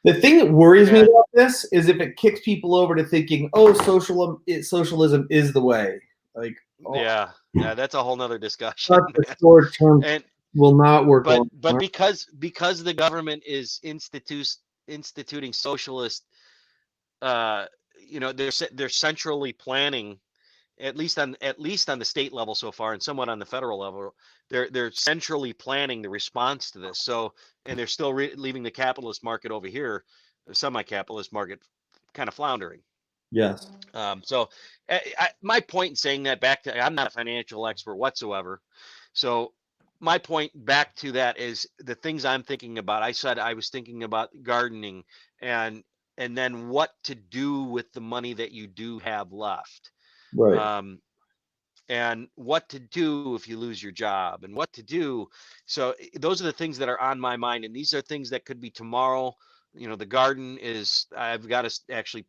The thing that worries me about this is if it kicks people over to thinking, oh, socialism is the way. Like, yeah, that's a whole nother discussion. That's the short term and will not work. But because the government is instituting socialist, they're centrally planning, at least on the state level so far, and somewhat on the federal level, they're centrally planning the response to this. So, and they're still leaving the capitalist market over here, the semi-capitalist market, kind of floundering. Yes. So, my point in saying that, back to, I'm not a financial expert whatsoever. So, my point back to that is the things I'm thinking about. I said I was thinking about gardening, and then what to do with the money that you do have left. Right. And what to do if you lose your job, and what to do. So those are the things that are on my mind, and these are things that could be tomorrow. The garden is, I've got to actually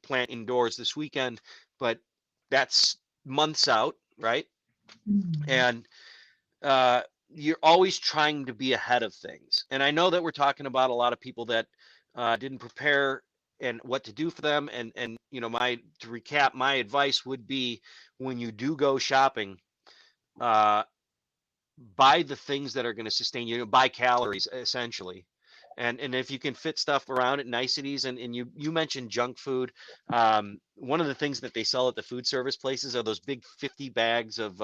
plant indoors this weekend, but that's months out, right? And you're always trying to be ahead of things. And I know that we're talking about a lot of people that didn't prepare and what to do for them. And you know, to recap, my advice would be, when you do go shopping, buy the things that are going to sustain you, buy calories essentially. And if you can fit stuff around it, niceties, and you mentioned junk food. One of the things that they sell at the food service places are those big 50 bags of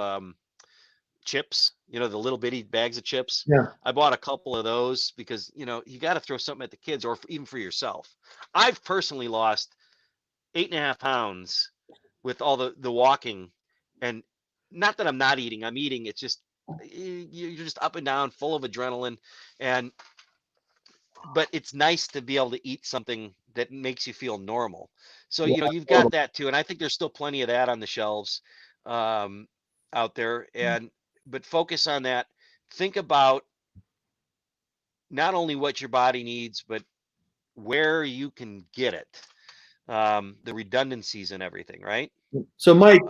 chips, you know, the little bitty bags of chips. Yeah. I bought a couple of those because, you know, you got to throw something at the kids, or even for yourself. I've personally lost 8.5 pounds with all the walking, and not that I'm not eating, I'm eating. It's just, you're just up and down, full of adrenaline. But it's nice to be able to eat something that makes you feel normal. So, you know, you've got that too. And I think there's still plenty of that on the shelves out there. But focus on that. Think about not only what your body needs, but where you can get it. The redundancies and everything, right? So Mike,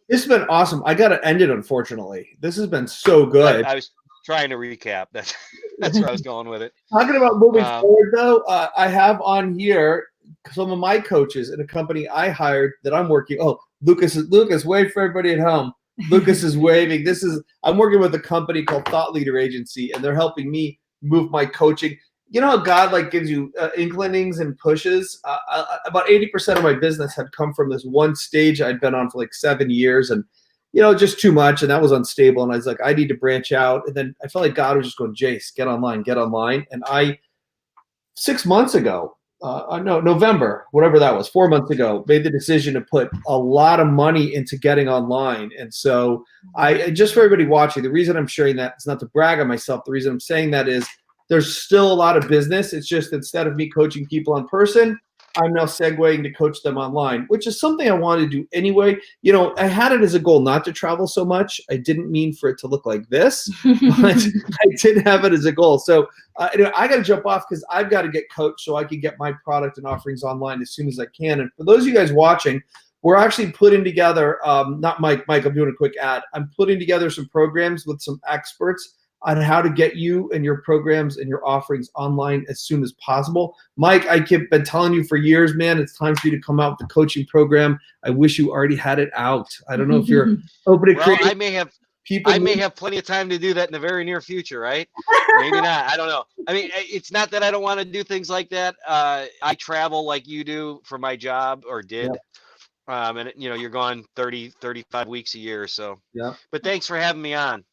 this has been awesome. I got to end it, unfortunately. This has been so good. I was trying to recap. That's where I was going with it. Talking about moving forward, though, I have on here some of my coaches in a company I hired that I'm working. Oh, Lucas, wave for everybody at home. Lucas is waving. I'm working with a company called Thought Leader Agency, and they're helping me move my coaching. You know how God like gives you inclinings and pushes? About 80% of my business had come from this one stage I'd been on for like 7 years, and you know, just too much, and that was unstable. And I was like, I need to branch out. And then I felt like God was just going, Jase, get online. And I, 6 months ago, November, whatever that was, 4 months ago, made the decision to put a lot of money into getting online. And so just for everybody watching, the reason I'm sharing that is not to brag on myself. The reason I'm saying that is there's still a lot of business. It's just instead of me coaching people in person, I'm now segueing to coach them online, which is something I wanted to do anyway. You know, I had it as a goal not to travel so much. I didn't mean for it to look like this, but I did have it as a goal. So I got to jump off because I've got to get coached so I can get my product and offerings online as soon as I can. And for those of you guys watching, we're actually putting together, not Mike, I'm doing a quick ad. I'm putting together some programs with some experts on how to get you and your programs and your offerings online as soon as possible. Mike, I've been telling you for years, man, it's time for you to come out with the coaching program. I wish you already had it out. I don't know if you're open to create. I may have plenty of time to do that in the very near future, right? Maybe not. I don't know. I mean, it's not that I don't want to do things like that. I travel like you do for my job, or did. Yeah. And you know, you're gone 30, 35 weeks a year. So, yeah. But thanks for having me on.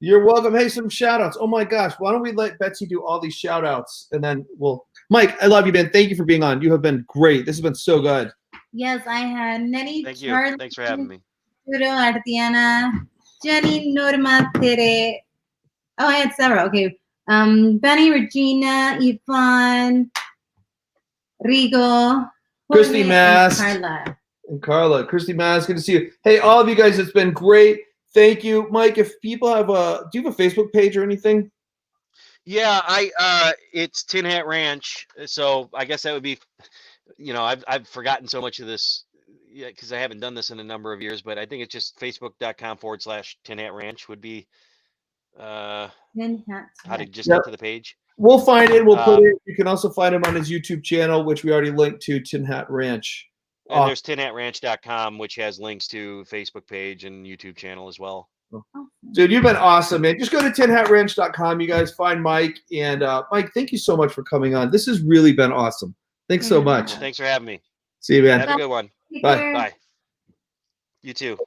You're welcome. Hey, some shout outs. Oh my gosh. Why don't we let Betsy do all these shout outs, and then Mike, I love you, man. Thank you for being on. You have been great. This has been so good. Yes, I had Nettie. Thank you. Thanks for having me. Artiana, Jenny, Norma, Tere. Oh, I had several. Okay. Benny, Regina, Yvonne, Rigo, Christy Mask, and Carla. Christy Mask, good to see you. Hey, all of you guys, it's been great. Thank you, Mike. If people have do you have a Facebook page or anything? Yeah, it's Tin Hat Ranch. So I guess that would be, you know, I've forgotten so much of this, because I haven't done this in a number of years. But I think it's just facebook.com/Tin Hat Ranch would be how to just get to the page. We'll find it. We'll put it. You can also find him on his YouTube channel, which we already linked to, Tin Hat Ranch. And there's tinhatranch.com, which has links to Facebook page and YouTube channel as well. Dude, you've been awesome, man. Just go to tinhatranch.com. You guys find Mike. And Mike, thank you so much for coming on. This has really been awesome. Thanks so much. Thanks for having me. See you, man. Have a good one. Bye. Bye. You too.